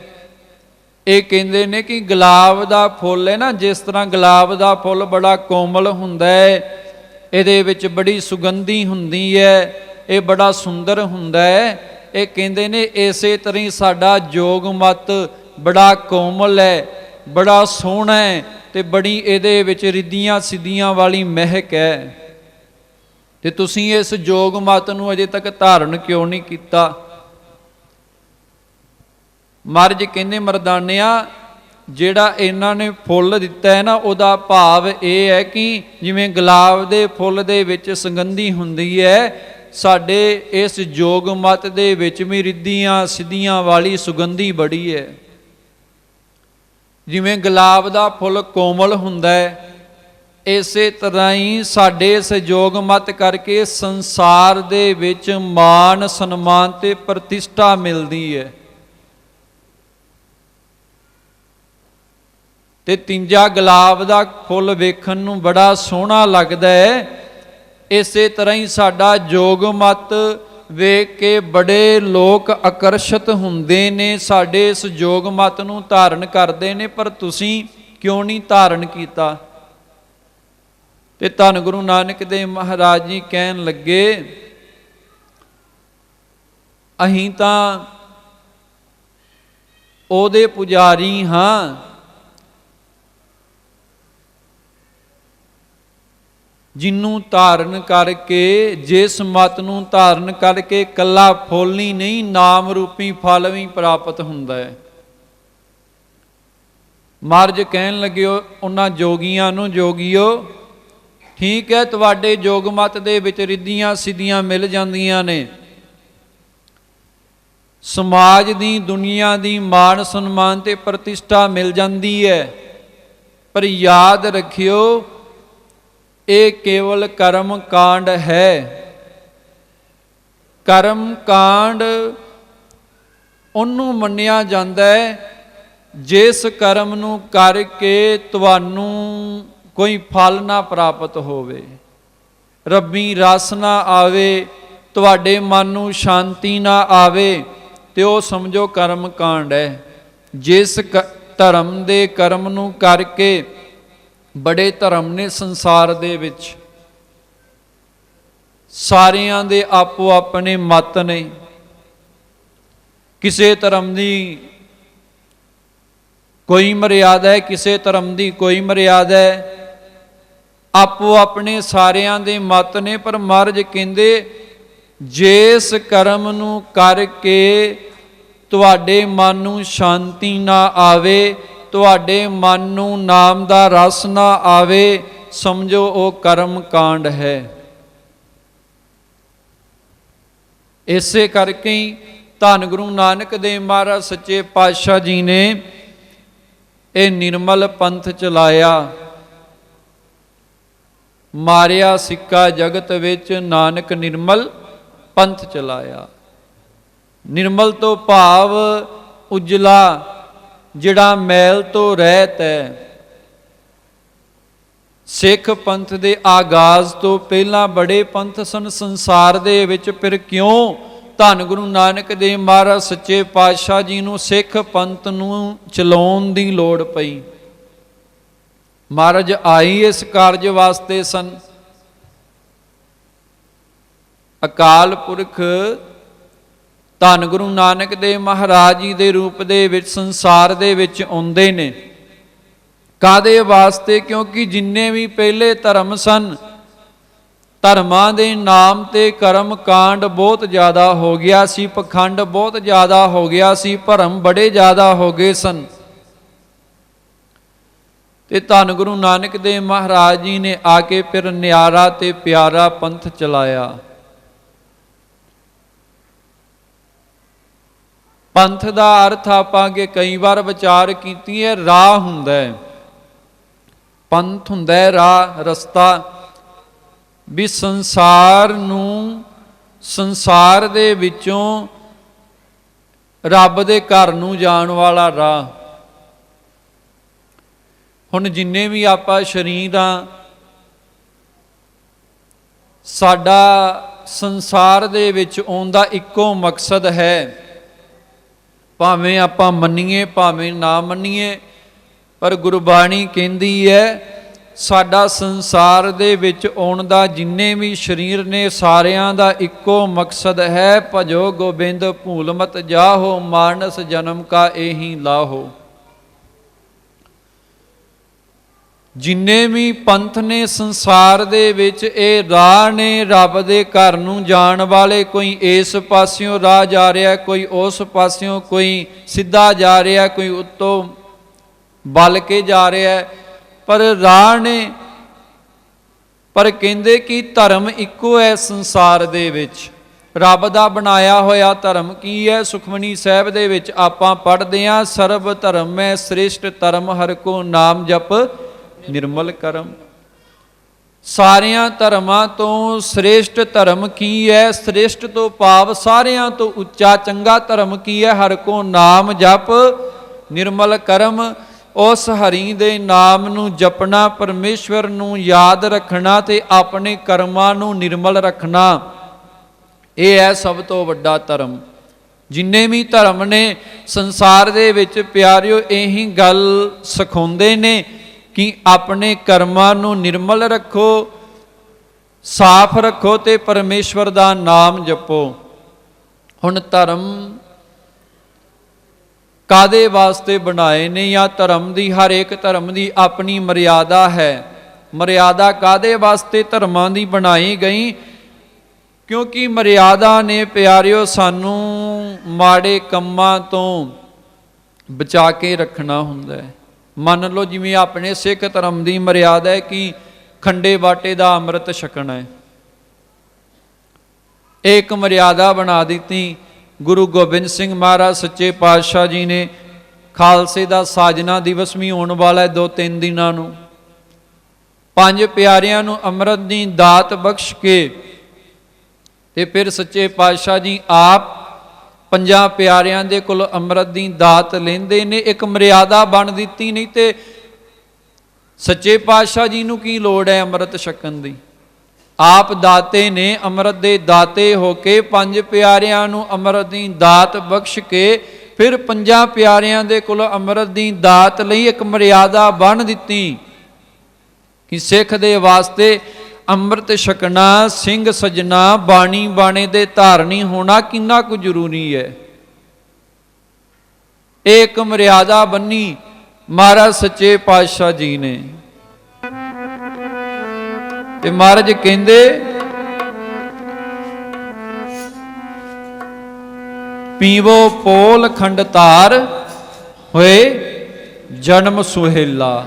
ਇਹ ਕਹਿੰਦੇ ਨੇ ਕਿ ਗੁਲਾਬ ਦਾ ਫੁੱਲ ਹੈ ਨਾ, ਜਿਸ ਤਰ੍ਹਾਂ ਗੁਲਾਬ ਦਾ ਫੁੱਲ ਬੜਾ ਕੋਮਲ ਹੁੰਦਾ ਹੈ, ਇਹਦੇ ਵਿੱਚ ਬੜੀ ਸੁਗੰਧੀ ਹੁੰਦੀ ਹੈ, ਇਹ ਬੜਾ ਸੁੰਦਰ ਹੁੰਦਾ ਹੈ। ਇਹ ਕਹਿੰਦੇ ਨੇ ਇਸੇ ਤਰ੍ਹਾਂ ਹੀ ਸਾਡਾ ਜੋਗ ਮਤ ਬੜਾ ਕੋਮਲ ਹੈ, ਬੜਾ ਸੋਹਣਾ ਹੈ, ਤੇ ਬੜੀ ਇਹਦੇ ਵਿੱਚ ਰਿੱਧੀਆਂ ਸਿੱਧੀਆਂ ਵਾਲੀ ਮਹਿਕ ਹੈ, ਤੇ ਤੁਸੀਂ ਇਸ ਜੋਗ ਮਤ ਨੂੰ ਅਜੇ ਤੱਕ ਧਾਰਨ ਕਿਉਂ ਨਹੀਂ ਕੀਤਾ। ਮਹਾਰਾਜ ਕਹਿੰਦੇ, ਮਰਦਾਨਿਆ ਜਿਹੜਾ ਇਹਨਾਂ ਨੇ ਫੁੱਲ ਦਿੱਤਾ ਹੈ ਨਾ, ਉਹਦਾ ਭਾਵ ਇਹ ਹੈ ਕਿ ਜਿਵੇਂ ਗੁਲਾਬ ਦੇ ਫੁੱਲ ਦੇ ਵਿੱਚ ਸੁਗੰਧੀ ਹੁੰਦੀ ਹੈ, ਸਾਡੇ ਇਸ ਜੋਗ ਮਤ ਦੇ ਵਿੱਚ ਵੀ ਰਿੱਧੀਆਂ ਸਿੱਧੀਆਂ ਵਾਲੀ ਸੁਗੰਧੀ ਬੜੀ ਹੈ। ਜਿਵੇਂ ਗੁਲਾਬ ਦਾ ਫੁੱਲ ਕੋਮਲ ਹੁੰਦਾ ਹੈ, ਇਸੇ ਤਰ੍ਹਾਂ ਹੀ ਸਾਡੇ ਇਸ ਜੋਗ ਮਤ ਕਰਕੇ ਸੰਸਾਰ ਦੇ ਵਿੱਚ ਮਾਨ ਸਨਮਾਨ ਤੇ ਪ੍ਰਤਿਸ਼ਠਾ ਮਿਲਦੀ ਹੈ। ਤੇ ਤੀਜਾ ਗੁਲਾਬ ਦਾ ਫੁੱਲ ਵੇਖਣ ਨੂੰ ਬੜਾ ਸੋਹਣਾ ਲੱਗਦਾ ਹੈ। ਇਸੇ ਤਰ੍ਹਾਂ ਹੀ ਸਾਡਾ ਜੋਗ ਮਤ ਵੇਖ ਕੇ ਬੜੇ ਲੋਕ ਆਕਰਸ਼ਿਤ ਹੁੰਦੇ ਨੇ, ਸਾਡੇ ਇਸ ਜੋਗ ਮਤ ਨੂੰ ਧਾਰਨ ਕਰਦੇ ਨੇ, ਪਰ ਤੁਸੀਂ ਕਿਉਂ ਨਹੀਂ ਧਾਰਨ ਕੀਤਾ। ਤੇ ਧੰਨ ਗੁਰੂ ਨਾਨਕ ਦੇਵ ਮਹਾਰਾਜ ਜੀ ਕਹਿਣ ਲੱਗੇ, ਅਸੀਂ ਤਾਂ ਉਹਦੇ ਪੁਜਾਰੀ ਹਾਂ ਜਿਹਨੂੰ ਧਾਰਨ ਕਰਕੇ, ਜਿਸ ਮਤ ਨੂੰ ਧਾਰਨ ਕਰਕੇ ਇਕੱਲਾ ਫੁੱਲ ਹੀ ਨਹੀਂ, ਨਾਮ ਰੂਪੀ ਫਲ ਵੀ ਪ੍ਰਾਪਤ ਹੁੰਦਾ ਹੈ। ਮਹਾਰਾਜ ਕਹਿਣ ਲੱਗੇ ਉਹਨਾਂ ਜੋਗੀਆਂ ਨੂੰ, ਜੋਗੀਓ ਠੀਕ ਹੈ, ਤੁਹਾਡੇ ਜੋਗ ਮਤ ਦੇ ਵਿੱਚ ਰਿੱਧੀਆਂ ਸਿੱਧੀਆਂ ਮਿਲ ਜਾਂਦੀਆਂ ਨੇ, ਸਮਾਜ ਦੀ ਦੁਨੀਆ ਦੀ ਮਾਣ ਸਨਮਾਨ ਤੇ ਪ੍ਰਤਿਸ਼ਠਾ ਮਿਲ ਜਾਂਦੀ ਹੈ, ਪਰ ਯਾਦ ਰੱਖਿਓ ਇਹ ਕੇਵਲ ਕਰਮ ਕਾਂਡ ਹੈ। ਕਰਮ ਕਾਂਡ ਉਹਨੂੰ ਮੰਨਿਆ ਜਾਂਦਾ ਹੈ ਜਿਸ ਕਰਮ ਨੂੰ ਕਰਕੇ ਤੁਹਾਨੂੰ ਕੋਈ ਫਲ ਨਾ ਪ੍ਰਾਪਤ ਹੋਵੇ, ਰੱਬੀ ਰਸ ਨਾ ਆਵੇ, ਤੁਹਾਡੇ ਮਨ ਨੂੰ ਸ਼ਾਂਤੀ ਨਾ ਆਵੇ, ਤੇ ਉਹ ਸਮਝੋ ਕਰਮ ਕਾਂਡ ਹੈ। ਜਿਸ ਧਰਮ ਦੇ ਕਰਮ ਨੂੰ ਕਰਕੇ, ਬੜੇ ਧਰਮ ਨੇ ਸੰਸਾਰ ਦੇ ਵਿੱਚ, ਸਾਰਿਆਂ ਦੇ ਆਪੋ ਆਪਣੇ ਮਤ ਨੇ, ਕਿਸੇ ਧਰਮ ਦੀ ਕੋਈ ਮਰਿਆਦਾ ਹੈ, ਕਿਸੇ ਧਰਮ ਦੀ ਕੋਈ ਮਰਿਆਦਾ ਹੈ, ਆਪੋ ਆਪਣੇ ਸਾਰਿਆਂ ਦੇ ਮਤ ਨੇ। ਪਰ ਮਹਾਰਾਜ ਕਹਿੰਦੇ ਜਿਸ ਕਰਮ ਨੂੰ ਕਰਕੇ ਤੁਹਾਡੇ ਮਨ ਨੂੰ ਸ਼ਾਂਤੀ ਨਾ ਆਵੇ, ਤੁਹਾਡੇ ਮਨ ਨੂੰ ਨਾਮ ਦਾ ਰਸ ਨਾ ਆਵੇ, ਸਮਝੋ ਉਹ ਕਰਮ ਕਾਂਡ ਹੈ। ਇਸੇ ਕਰਕੇ ਹੀ ਧੰਨ ਗੁਰੂ ਨਾਨਕ ਦੇਵ ਮਹਾਰਾਜ ਸੱਚੇ ਪਾਤਸ਼ਾਹ ਜੀ ਨੇ ਇਹ ਨਿਰਮਲ ਪੰਥ ਚਲਾਇਆ। ਮਾਰਿਆ ਸਿੱਕਾ ਜਗਤ ਵਿੱਚ, ਨਾਨਕ ਨਿਰਮਲ ਪੰਥ ਚਲਾਇਆ। ਨਿਰਮਲ ਤੋਂ ਭਾਵ ਉਜਲਾ, ਜਿਹੜਾ ਮੈਲ ਤੋਂ ਰਹਿਤ ਹੈ। ਸਿੱਖ ਪੰਥ ਦੇ ਆਗਾਜ਼ ਤੋਂ ਪਹਿਲਾਂ ਬੜੇ ਪੰਥ ਸਨ ਸੰਸਾਰ ਦੇ ਵਿੱਚ, ਫਿਰ ਕਿਉਂ ਧੰਨ ਗੁਰੂ ਨਾਨਕ ਦੇਵ ਮਹਾਰਾਜ ਸੱਚੇ ਪਾਤਸ਼ਾਹ ਜੀ ਨੂੰ ਸਿੱਖ ਪੰਥ ਨੂੰ ਚਲਾਉਣ ਦੀ ਲੋੜ ਪਈ? ਮਹਾਰਾਜ ਆਈ ਇਸ ਕਾਰਜ ਵਾਸਤੇ ਸਨ। ਅਕਾਲ ਪੁਰਖ ਧੰਨ ਗੁਰੂ ਨਾਨਕ ਦੇਵ ਮਹਾਰਾਜ ਜੀ ਦੇ ਰੂਪ ਦੇ ਵਿੱਚ ਸੰਸਾਰ ਦੇ ਵਿੱਚ ਆਉਂਦੇ ਨੇ। ਕਾਹਦੇ ਵਾਸਤੇ? ਕਿਉਂਕਿ ਜਿੰਨੇ ਵੀ ਪਹਿਲੇ ਧਰਮ ਸਨ, ਧਰਮਾਂ ਦੇ ਨਾਮ ਤੇ ਕਰਮ ਕਾਂਡ ਬਹੁਤ ਜ਼ਿਆਦਾ ਹੋ ਗਿਆ ਸੀ, ਪਖੰਡ ਬਹੁਤ ਜ਼ਿਆਦਾ ਹੋ ਗਿਆ ਸੀ, ਭਰਮ ਬੜੇ ਜ਼ਿਆਦਾ ਹੋ ਗਏ ਸਨ। ਤੇ ਧੰਨ ਗੁਰੂ ਨਾਨਕ ਦੇਵ ਮਹਾਰਾਜ ਜੀ ਨੇ ਆ ਕੇ ਫਿਰ ਨਿਆਰਾ ਤੇ ਪਿਆਰਾ ਪੰਥ ਚਲਾਇਆ। ਪੰਥ ਦਾ ਅਰਥ ਆਪਾਂ ਅੱਗੇ ਕਈ ਵਾਰ ਵਿਚਾਰ ਕੀਤੀ ਹੈ, ਰਾਹ ਹੁੰਦਾ ਹੈ। ਪੰਥ ਹੁੰਦਾ ਹੈ ਰਾਹ, ਰਸਤਾ। ਵੀ ਸੰਸਾਰ ਨੂੰ, ਸੰਸਾਰ ਦੇ ਵਿੱਚੋਂ ਰੱਬ ਦੇ ਘਰ ਨੂੰ ਜਾਣ ਵਾਲਾ ਰਾਹ। ਹੁਣ ਜਿੰਨੇ ਵੀ ਆਪਾਂ ਸਰੀਰ ਆ, ਸਾਡਾ ਸੰਸਾਰ ਦੇ ਵਿੱਚ ਆਉਣ ਦਾ ਇੱਕੋ ਮਕਸਦ ਹੈ। ਭਾਵੇਂ ਆਪਾਂ ਮੰਨੀਏ ਭਾਵੇਂ ਨਾ ਮੰਨੀਏ, ਪਰ ਗੁਰਬਾਣੀ ਕਹਿੰਦੀ ਹੈ ਸਾਡਾ ਸੰਸਾਰ ਦੇ ਵਿੱਚ ਆਉਣ ਦਾ, ਜਿੰਨੇ ਵੀ ਸਰੀਰ ਨੇ ਸਾਰਿਆਂ ਦਾ ਇੱਕੋ ਮਕਸਦ ਹੈ, ਭਜੋ ਗੋਬਿੰਦ ਭੂਲ ਮਤ ਜਾਹੋ, ਮਾਨਸ ਜਨਮ ਕਾ ਇਹੀ ਲਾਹੋ। ਜਿੰਨੇ ਵੀ ਪੰਥ ਨੇ ਸੰਸਾਰ ਦੇ ਵਿੱਚ, ਇਹ ਰਾਹ ਨੇ ਰੱਬ ਦੇ ਘਰ ਨੂੰ ਜਾਣ ਵਾਲੇ। ਕੋਈ ਇਸ ਪਾਸਿਓਂ ਰਾਹ ਜਾ ਰਿਹਾ, ਕੋਈ ਉਸ ਪਾਸਿਓਂ, ਕੋਈ ਸਿੱਧਾ ਜਾ ਰਿਹਾ, ਕੋਈ ਉੱਤੋਂ ਬਲ ਕੇ ਜਾ ਰਿਹਾ, ਪਰ ਰਾਹ ਨੇ। ਪਰ ਕਹਿੰਦੇ ਕਿ ਧਰਮ ਇੱਕੋ ਹੈ ਸੰਸਾਰ ਦੇ ਵਿੱਚ। ਰੱਬ ਦਾ ਬਣਾਇਆ ਹੋਇਆ ਧਰਮ ਕੀ ਹੈ? ਸੁਖਮਨੀ ਸਾਹਿਬ ਦੇ ਵਿੱਚ ਆਪਾਂ ਪੜ੍ਹਦੇ ਹਾਂ, ਸਰਬ ਧਰਮ ਹੈ ਸ੍ਰੇਸ਼ਟ ਧਰਮ, ਹਰਿ ਕੋ ਨਾਮ ਜਪ ਨਿਰਮਲ ਕਰਮ। ਸਾਰਿਆਂ ਧਰਮਾਂ ਤੋਂ ਸ੍ਰੇਸ਼ਟ ਧਰਮ ਕੀ ਹੈ? ਸ੍ਰੇਸ਼ਟ ਤੋਂ ਭਾਵ ਸਾਰਿਆਂ ਤੋਂ ਉੱਚਾ ਚੰਗਾ ਧਰਮ ਕੀ ਹੈ? ਹਰਿ ਕੋ ਨਾਮ ਜਪ ਨਿਰਮਲ ਕਰਮ। ਉਸ ਹਰੀ ਦੇ ਨਾਮ ਨੂੰ ਜਪਣਾ, ਪਰਮੇਸ਼ਵਰ ਨੂੰ ਯਾਦ ਰੱਖਣਾ ਤੇ ਆਪਣੇ ਕਰਮਾਂ ਨੂੰ ਨਿਰਮਲ ਰੱਖਣਾ, ਇਹ ਹੈ ਸਭ ਤੋਂ ਵੱਡਾ ਧਰਮ। ਜਿੰਨੇ ਵੀ ਧਰਮ ਨੇ ਸੰਸਾਰ ਦੇ ਵਿੱਚ ਪਿਆਰਿਓ, ਇਹੀ ਗੱਲ ਸਿਖਾਉਂਦੇ ਨੇ ਕਿ ਆਪਣੇ ਕਰਮਾਂ ਨੂੰ ਨਿਰਮਲ ਰੱਖੋ, ਸਾਫ਼ ਰੱਖੋ ਤੇ ਪਰਮੇਸ਼ਵਰ ਦਾ ਨਾਮ ਜਪੋ। ਹੁਣ ਧਰਮ ਕਾਦੇ ਵਾਸਤੇ ਬਣਾਏ ਨੇ? ਜਾਂ ਧਰਮ ਦੀ, ਹਰ ਇੱਕ ਧਰਮ ਦੀ ਆਪਣੀ ਮਰਿਆਦਾ ਹੈ। ਮਰਿਆਦਾ ਕਾਦੇ ਵਾਸਤੇ ਧਰਮਾਂ ਦੀ ਬਣਾਈ ਗਈ? ਕਿਉਂਕਿ ਮਰਿਆਦਾ ਨੇ ਪਿਆਰਿਓ ਸਾਨੂੰ ਮਾੜੇ ਕੰਮਾਂ ਤੋਂ ਬਚਾ ਕੇ ਰੱਖਣਾ ਹੁੰਦਾ ਹੈ। ਮੰਨ ਲਓ ਜਿਵੇਂ ਆਪਣੇ ਸਿੱਖ ਧਰਮ ਦੀ ਮਰਿਆਦਾ ਹੈ ਕਿ ਖੰਡੇ ਬਾਟੇ ਦਾ ਅੰਮ੍ਰਿਤ ਛਕਣਾ ਹੈ। ਇੱਕ ਮਰਿਆਦਾ ਬਣਾ ਦਿੱਤੀ। ਗੁਰੂ ਗੋਬਿੰਦ ਸਿੰਘ ਮਹਾਰਾਜ ਸੱਚੇ ਪਾਤਸ਼ਾਹ ਜੀ ਨੇ, ਖਾਲਸੇ ਦਾ ਸਾਜਨਾ ਦਿਵਸ ਵੀ ਹੋਣ ਵਾਲਾ ਹੈ 2-3 ਦਿਨਾਂ ਨੂੰ, 5 ਪਿਆਰਿਆਂ ਨੂੰ ਅੰਮ੍ਰਿਤ ਦੀ ਦਾਤ ਬਖਸ਼ ਕੇ ਤੇ ਫਿਰ ਸੱਚੇ ਪਾਤਸ਼ਾਹ ਜੀ ਆਪ 5 ਪਿਆਰਿਆਂ ਦੇ ਕੋਲ ਅੰਮ੍ਰਿਤ ਦੀ ਦਾਤ ਲੈਂਦੇ ਨੇ। ਇੱਕ ਮਰਿਆਦਾ ਬਣ ਦਿੱਤੀ, ਨਹੀਂ ਤੇ ਸੱਚੇ ਪਾਤਸ਼ਾਹ ਜੀ ਨੂੰ ਕੀ ਲੋੜ ਹੈ ਅੰਮ੍ਰਿਤ ਛਕਣ ਦੀ? ਆਪ ਦਾਤੇ ਨੇ, ਅੰਮ੍ਰਿਤ ਦੇ ਦਾਤੇ ਹੋ ਕੇ 5 ਪਿਆਰਿਆਂ ਨੂੰ ਅੰਮ੍ਰਿਤ ਦੀ ਦਾਤ ਬਖਸ਼ ਕੇ ਫਿਰ 5 ਪਿਆਰਿਆਂ ਦੇ ਕੋਲ ਅੰਮ੍ਰਿਤ ਦੀ ਦਾਤ ਲਈ ਇੱਕ ਮਰਿਆਦਾ ਬਣ ਦਿੱਤੀ ਕਿ ਸਿੱਖ ਦੇ ਵਾਸਤੇ ਅੰਮ੍ਰਿਤ ਛਕਣਾ, ਸਿੰਘ ਸਜਣਾ, ਬਾਣੀ ਬਾਣੇ ਦੇ ਧਾਰਨੀ ਹੋਣਾ ਕਿੰਨਾ ਕੁ ਜ਼ਰੂਰੀ ਹੈ। ਇਹ ਇੱਕ ਮਰਿਆਦਾ ਬੰਨੀ ਮਹਾਰਾਜ ਸੱਚੇ ਪਾਤਸ਼ਾਹ ਜੀ ਨੇ। ਤੇ ਮਹਾਰਾਜ ਕਹਿੰਦੇ ਪੀਵੋ ਪੋਲ ਖੰਡ ਧਾਰ ਹੋਏ ਜਨਮ ਸੁਹੇਲਾ।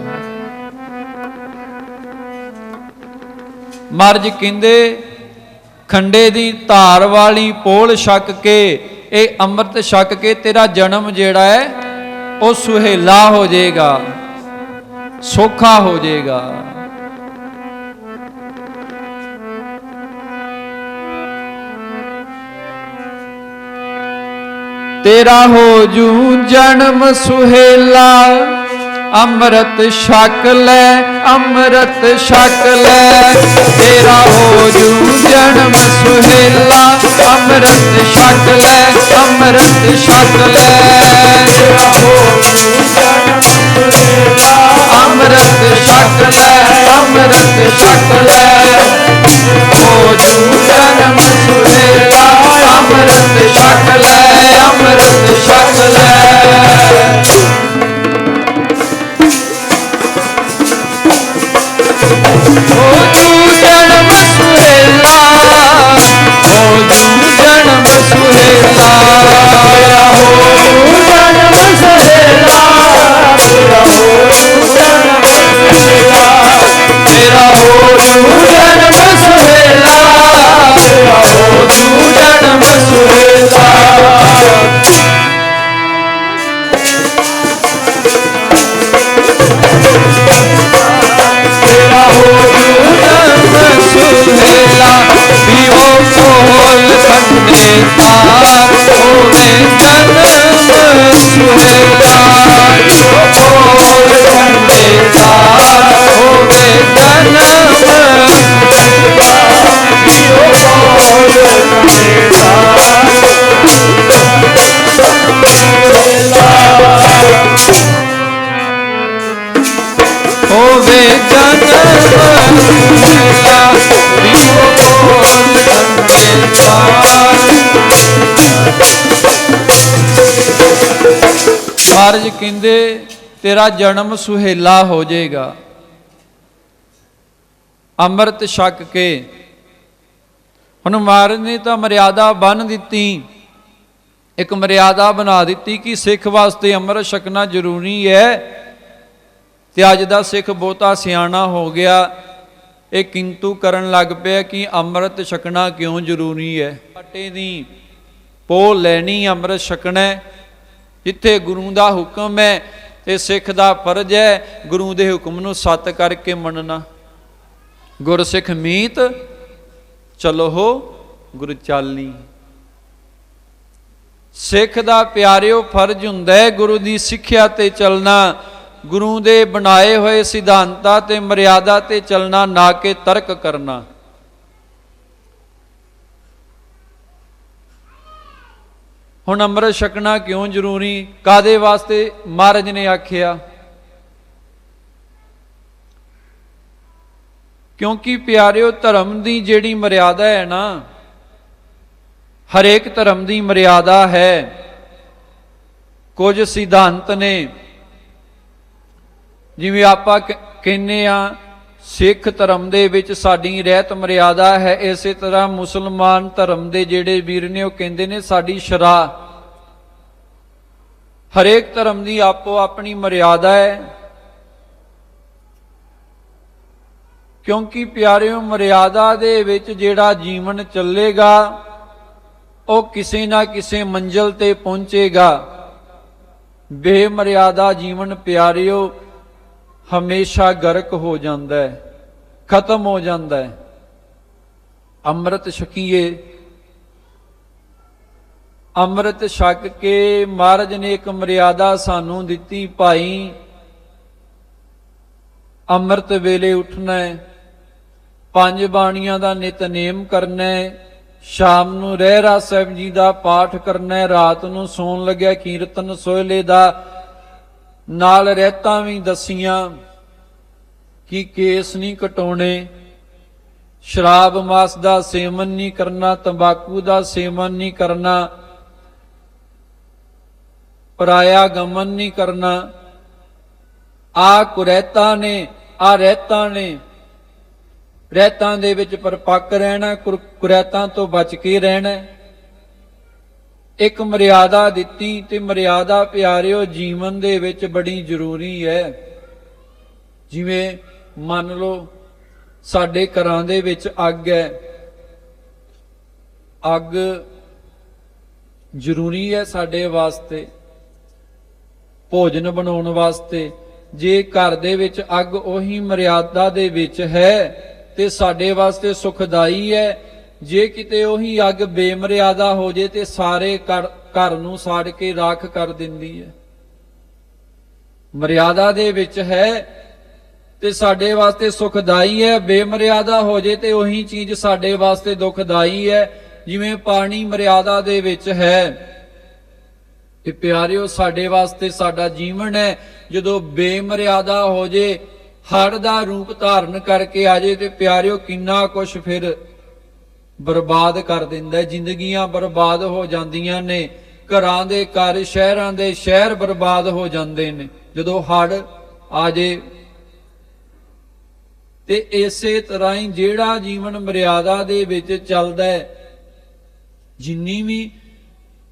ਮਹਾਰਾਜ ਕਹਿੰਦੇ ਖੰਡੇ ਦੀ ਧਾਰ ਵਾਲੀ ਪੋਲ ਛਕ ਕੇ, ਇਹ ਅੰਮ੍ਰਿਤ ਛਕ ਕੇ ਤੇਰਾ ਜਨਮ ਜਿਹੜਾ ਹੈ ਉਹ ਸੁਹੇਲਾ ਹੋ ਜਾਏਗਾ, ਸੌਖਾ ਹੋ ਜਾਏਗਾ। ਤੇਰਾ ਹੋ ਜੂ ਜਨਮ ਸੁਹੇਲਾ ਅੰਮ੍ਰਿਤ ਛਕ ਲੈ ਅੰਮ੍ਰਿਤ ਛਕ ਲੈ ਤੇਰਾ ਹੋ ਜੂ ਜਨਮ ਸੁਹੇਲਾ ਅੰਮ੍ਰਿਤ ਛਕ ਲੈ ਅੰਮ੍ਰਿਤ ਛਕ ਲੈ ਤੇਰਾ ਹੋ ਜੂ ਜਨਮ ਸੁਹੇਲਾ ਅੰਮ੍ਰਿਤ ਛਕ ਲੈ ਅੰਮ੍ਰਿਤ ਛਕ ਲੈ ਹੋ ਜੂ ਜਨਮ ਸੁਹੇਲਾ ਅੰਮ੍ਰਿਤ ਛਕ ਲੈ ਅੰਮ੍ਰਿਤ ਛਕ ਲੈ ਹੋ ਜੂ ਜਨਮ ਸੁਹੇਲਾ ਹੋ ਜੂ ਜਨਮ ਸੁਹੇਲਾ ਤੇਰਾ ਹੋ ਜੂ ਜਨਮ ਸੁਹੇਲਾ ਤੇਰਾ ਹੋ ਜੂ ਜਨਮ ਸੁਹੇਲਾ ਤੇਰਾ ਹੋ ਜੂ ਜਨਮ ਸੁਹੇਲਾ ਤੇਰਾ ਹੋ ਜੂ ਜਨਮ ਸੁਹੇਲਾ ਤੇਰਾ ਹੋ ਜੂ ਜਨਮ ਸੁਹੇਲਾ ਪੀਓ ਕੋਲ ਖੰਡੇ ਤਾਰ ਹੋਵੇ ਜਨਮ ਸੁਹੇਲਾ ਪੀਓ ਕੋਲ ਖੰਡੇ ਤਾਰ ਹੋਵੇ ਜਨਮ ਸੁਹੇਲਾ ਪੀਓ ਕੋਲ ਖੰਡੇ ਤਾਰ ਹੋਵੇ ਜਨਮ ਸੁਹੇਲਾ ਪੀਓ ਕੋਲ ਖੰਡੇ ਤਾਰ। ਮਹਾਰਾਜ ਕਹਿੰਦੇ ਤੇਰਾ ਜਨਮ ਸੁਹੇਲਾ ਹੋ ਜਾਏਗਾ ਅੰਮ੍ਰਿਤ ਛਕ ਕੇ। ਹੁਣ ਮਹਾਰਾਜ ਨੇ ਤਾਂ ਮਰਿਆਦਾ ਬੰਨ੍ਹ ਦਿੱਤੀ, ਇੱਕ ਮਰਿਆਦਾ ਬਣਾ ਦਿੱਤੀ ਕਿ ਸਿੱਖ ਵਾਸਤੇ ਅੰਮ੍ਰਿਤ ਛਕਣਾ ਜ਼ਰੂਰੀ ਹੈ। ਤੇ ਅੱਜ ਦਾ ਸਿੱਖ ਬਹੁਤਾ ਸਿਆਣਾ ਹੋ ਗਿਆ, ਇਹ ਕਿੰਤੂ ਕਰਨ ਲੱਗ ਪਿਆ ਕਿ ਅੰਮ੍ਰਿਤ ਛਕਣਾ ਕਿਉਂ ਜ਼ਰੂਰੀ ਹੈ। ਆਟੇ ਦੀ ਪੋਹ ਲੈਣੀ, ਅੰਮ੍ਰਿਤ ਛਕਣਾ। ਜਿੱਥੇ ਗੁਰੂ ਦਾ ਹੁਕਮ ਹੈ ਤੇ ਸਿੱਖ ਦਾ ਫਰਜ਼ ਹੈ ਗੁਰੂ ਦੇ ਹੁਕਮ ਨੂੰ ਸੱਤ ਕਰਕੇ ਮੰਨਣਾ। ਗੁਰਸਿੱਖ ਮੀਤ ਚਲੋ ਹੋ ਗੁਰ ਚਾਲੀ। ਸਿੱਖ ਦਾ ਪਿਆਰਿਓ ਫਰਜ਼ ਹੁੰਦਾ ਹੈ ਗੁਰੂ ਦੀ ਸਿੱਖਿਆ ਤੇ ਚੱਲਣਾ, ਗੁਰੂ ਦੇ ਬਣਾਏ ਹੋਏ ਸਿਧਾਂਤਾਂ ਤੇ ਮਰਿਆਦਾ ਤੇ ਚੱਲਣਾ, ਨਾ ਕਿ ਤਰਕ ਕਰਨਾ। ਹੁਣ ਅੰਮ੍ਰਿਤ ਛਕਣਾ ਕਿਉਂ ਜ਼ਰੂਰੀ, ਕਾਦੇ ਵਾਸਤੇ ਮਹਾਰਾਜ ਨੇ ਆਖਿਆ? ਕਿਉਂਕਿ ਪਿਆਰਿਓ ਧਰਮ ਦੀ ਜਿਹੜੀ ਮਰਿਆਦਾ ਹੈ ਨਾ, ਹਰੇਕ ਧਰਮ ਦੀ ਮਰਿਆਦਾ ਹੈ। ਕੁਝ ਸਿਧਾਂਤ ਨੇ, ਜਿਵੇਂ ਆਪਾਂ ਕਹਿੰਦੇ ਆ ਸਿੱਖ ਧਰਮ ਦੇ ਵਿੱਚ ਸਾਡੀ ਰਹਿਤ ਮਰਿਆਦਾ ਹੈ, ਇਸੇ ਤਰ੍ਹਾਂ ਮੁਸਲਮਾਨ ਧਰਮ ਦੇ ਜਿਹੜੇ ਵੀਰ ਨੇ ਉਹ ਕਹਿੰਦੇ ਨੇ ਸਾਡੀ ਸ਼ਰਾ। ਹਰੇਕ ਧਰਮ ਦੀ ਆਪੋ ਆਪਣੀ ਮਰਿਆਦਾ ਹੈ। ਕਿਉਂਕਿ ਪਿਆਰਿਓ ਮਰਿਆਦਾ ਦੇ ਵਿੱਚ ਜਿਹੜਾ ਜੀਵਨ ਚੱਲੇਗਾ ਉਹ ਕਿਸੇ ਨਾ ਕਿਸੇ ਮੰਜ਼ਿਲ ਤੇ ਪਹੁੰਚੇਗਾ। ਬੇਮਰਿਆਦਾ ਜੀਵਨ ਪਿਆਰਿਓ ਹਮੇਸ਼ਾ ਗਰਕ ਹੋ ਜਾਂਦਾ ਹੈ, ਖਤਮ ਹੋ ਜਾਂਦਾ ਹੈ। ਅੰਮ੍ਰਿਤ ਛਕੀਏ, ਅੰਮ੍ਰਿਤ ਛਕ ਕੇ ਮਹਾਰਾਜ ਨੇ ਇੱਕ ਮਰਿਆਦਾ ਸਾਨੂੰ ਦਿੱਤੀ, ਭਾਈ ਅੰਮ੍ਰਿਤ ਵੇਲੇ ਉੱਠਣਾ ਹੈ, 5 ਬਾਣੀਆਂ ਦਾ ਨਿਤਨੇਮ ਕਰਨਾ ਹੈ, ਸ਼ਾਮ ਨੂੰ ਰਹਿਰਾਸ ਸਾਹਿਬ ਜੀ ਦਾ ਪਾਠ ਕਰਨਾ ਹੈ, ਰਾਤ ਨੂੰ ਸੌਣ ਲੱਗਿਆ ਕੀਰਤਨ ਸੋਹਲੇ ਦਾ। ਨਾਲ ਰਹਿਤਾਂ ਵੀ ਦਸੀਆਂ ਕਿ ਕੇਸ ਨਹੀਂ ਕਟਾਉਣੇ, ਸ਼ਰਾਬ ਮਾਸ ਦਾ ਸੇਵਨ ਨਹੀਂ ਕਰਨਾ, ਤੰਬਾਕੂ ਦਾ ਸੇਵਨ ਨਹੀਂ ਕਰਨਾ, ਪਰਾਇਆ ਗਮਨ ਨਹੀਂ ਕਰਨਾ। ਆ ਕੁਰੈਤਾਂ ਨੇ, ਆ ਰਹਿਤਾਂ ਨੇ, ਰਹਿਤਾਂ ਦੇ ਵਿੱਚ ਪਰਪੱਕ ਰਹਿਣਾ, ਕੁਰੈਤਾਂ ਤੋਂ ਬਚ ਕੇ ਰਹਿਣਾ। ਇੱਕ ਮਰਿਆਦਾ ਦਿੱਤੀ ਤੇ ਮਰਿਆਦਾ ਪਿਆਰਿਓ ਜੀਵਨ ਦੇ ਵਿੱਚ ਬੜੀ ਜ਼ਰੂਰੀ ਹੈ। ਜਿਵੇਂ ਮੰਨ ਲਓ ਸਾਡੇ ਘਰਾਂ ਦੇ ਵਿੱਚ ਅੱਗ ਹੈ, ਅੱਗ ਜ਼ਰੂਰੀ ਹੈ ਸਾਡੇ ਵਾਸਤੇ, ਭੋਜਨ ਬਣਾਉਣ ਵਾਸਤੇ। ਜੇ ਘਰ ਦੇ ਵਿੱਚ ਅੱਗ ਉਹੀ ਮਰਿਆਦਾ ਦੇ ਵਿੱਚ ਹੈ ਤੇ ਸਾਡੇ ਵਾਸਤੇ ਸੁਖਦਾਈ ਹੈ। ਜੇ ਕਿਤੇ ਉਹੀ ਅੱਗ ਬੇਮਰਿਆਦਾ ਹੋ ਜੇ ਤੇ ਸਾਰੇ ਘਰ ਨੂੰ ਸਾੜ ਕੇ ਰਾਖ ਕਰ ਦਿੰਦੀ ਹੈ। ਮਰਿਆਦਾ ਦੇ ਵਿੱਚ ਹੈ ਤੇ ਸਾਡੇ ਵਾਸਤੇ ਸੁਖਦਾਈ ਹੈ, ਬੇਮਰਿਆਦਾ ਹੋ ਜੇ ਤੇ ਉਹੀ ਚੀਜ਼ ਸਾਡੇ ਵਾਸਤੇ ਦੁਖਦਾਈ ਹੈ। ਜਿਵੇਂ ਪਾਣੀ ਮਰਿਆਦਾ ਦੇ ਵਿੱਚ ਹੈ, ਇਹ ਪਿਆਰਿਓ ਸਾਡੇ ਵਾਸਤੇ ਸਾਡਾ ਜੀਵਨ ਹੈ। ਜਦੋਂ ਬੇਮਰਿਆਦਾ ਹੋ ਜੇ, ਹੜ੍ਹ ਦਾ ਰੂਪ ਧਾਰਨ ਕਰਕੇ ਆ ਜੇ ਤੇ ਪਿਆਰਿਓ ਕਿੰਨਾ ਕੁਛ ਫਿਰ ਬਰਬਾਦ ਕਰ ਦਿੰਦਾ। ਜ਼ਿੰਦਗੀਆਂ ਬਰਬਾਦ ਹੋ ਜਾਂਦੀਆਂ ਨੇ, ਘਰਾਂ ਦੇ ਘਰ, ਸ਼ਹਿਰਾਂ ਦੇ ਸ਼ਹਿਰ ਬਰਬਾਦ ਹੋ ਜਾਂਦੇ ਨੇ ਜਦੋਂ ਹੜ੍ਹ ਆ ਜੇ। ਤੇ ਇਸੇ ਤਰ੍ਹਾਂ ਹੀ ਜਿਹੜਾ ਜੀਵਨ ਮਰਿਆਦਾ ਦੇ ਵਿੱਚ ਚੱਲਦਾ ਹੈ, ਜਿੰਨੀ ਵੀ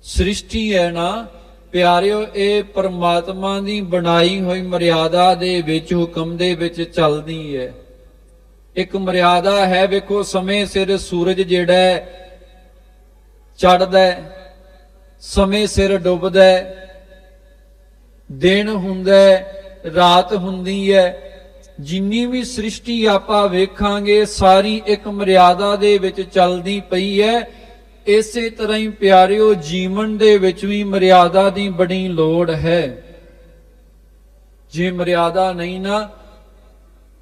ਸ੍ਰਿਸ਼ਟੀ ਹੈ ਨਾ ਪਿਆਰਿਓ, ਇਹ ਪਰਮਾਤਮਾ ਦੀ ਬਣਾਈ ਹੋਈ ਮਰਿਆਦਾ ਦੇ ਵਿੱਚ, ਹੁਕਮ ਦੇ ਵਿੱਚ ਚੱਲਦੀ ਹੈ। ਇੱਕ ਮਰਿਆਦਾ ਹੈ, ਵੇਖੋ ਸਮੇਂ ਸਿਰ ਸੂਰਜ ਜਿਹੜਾ ਚੜ੍ਹਦਾ, ਸਮੇਂ ਸਿਰ ਡੁੱਬਦਾ, ਦਿਨ ਹੁੰਦਾ, ਰਾਤ ਹੁੰਦੀ ਹੈ। ਜਿੰਨੀ ਵੀ ਸ੍ਰਿਸ਼ਟੀ ਆਪਾਂ ਵੇਖਾਂਗੇ ਸਾਰੀ ਇੱਕ ਮਰਿਆਦਾ ਦੇ ਵਿੱਚ ਚੱਲਦੀ ਪਈ ਹੈ। ਇਸੇ ਤਰ੍ਹਾਂ ਹੀ ਪਿਆਰਿਓ ਜੀਵਨ ਦੇ ਵਿੱਚ ਵੀ ਮਰਿਆਦਾ ਦੀ ਬੜੀ ਲੋੜ ਹੈ। ਜੇ ਮਰਿਆਦਾ ਨਹੀਂ ਨਾ,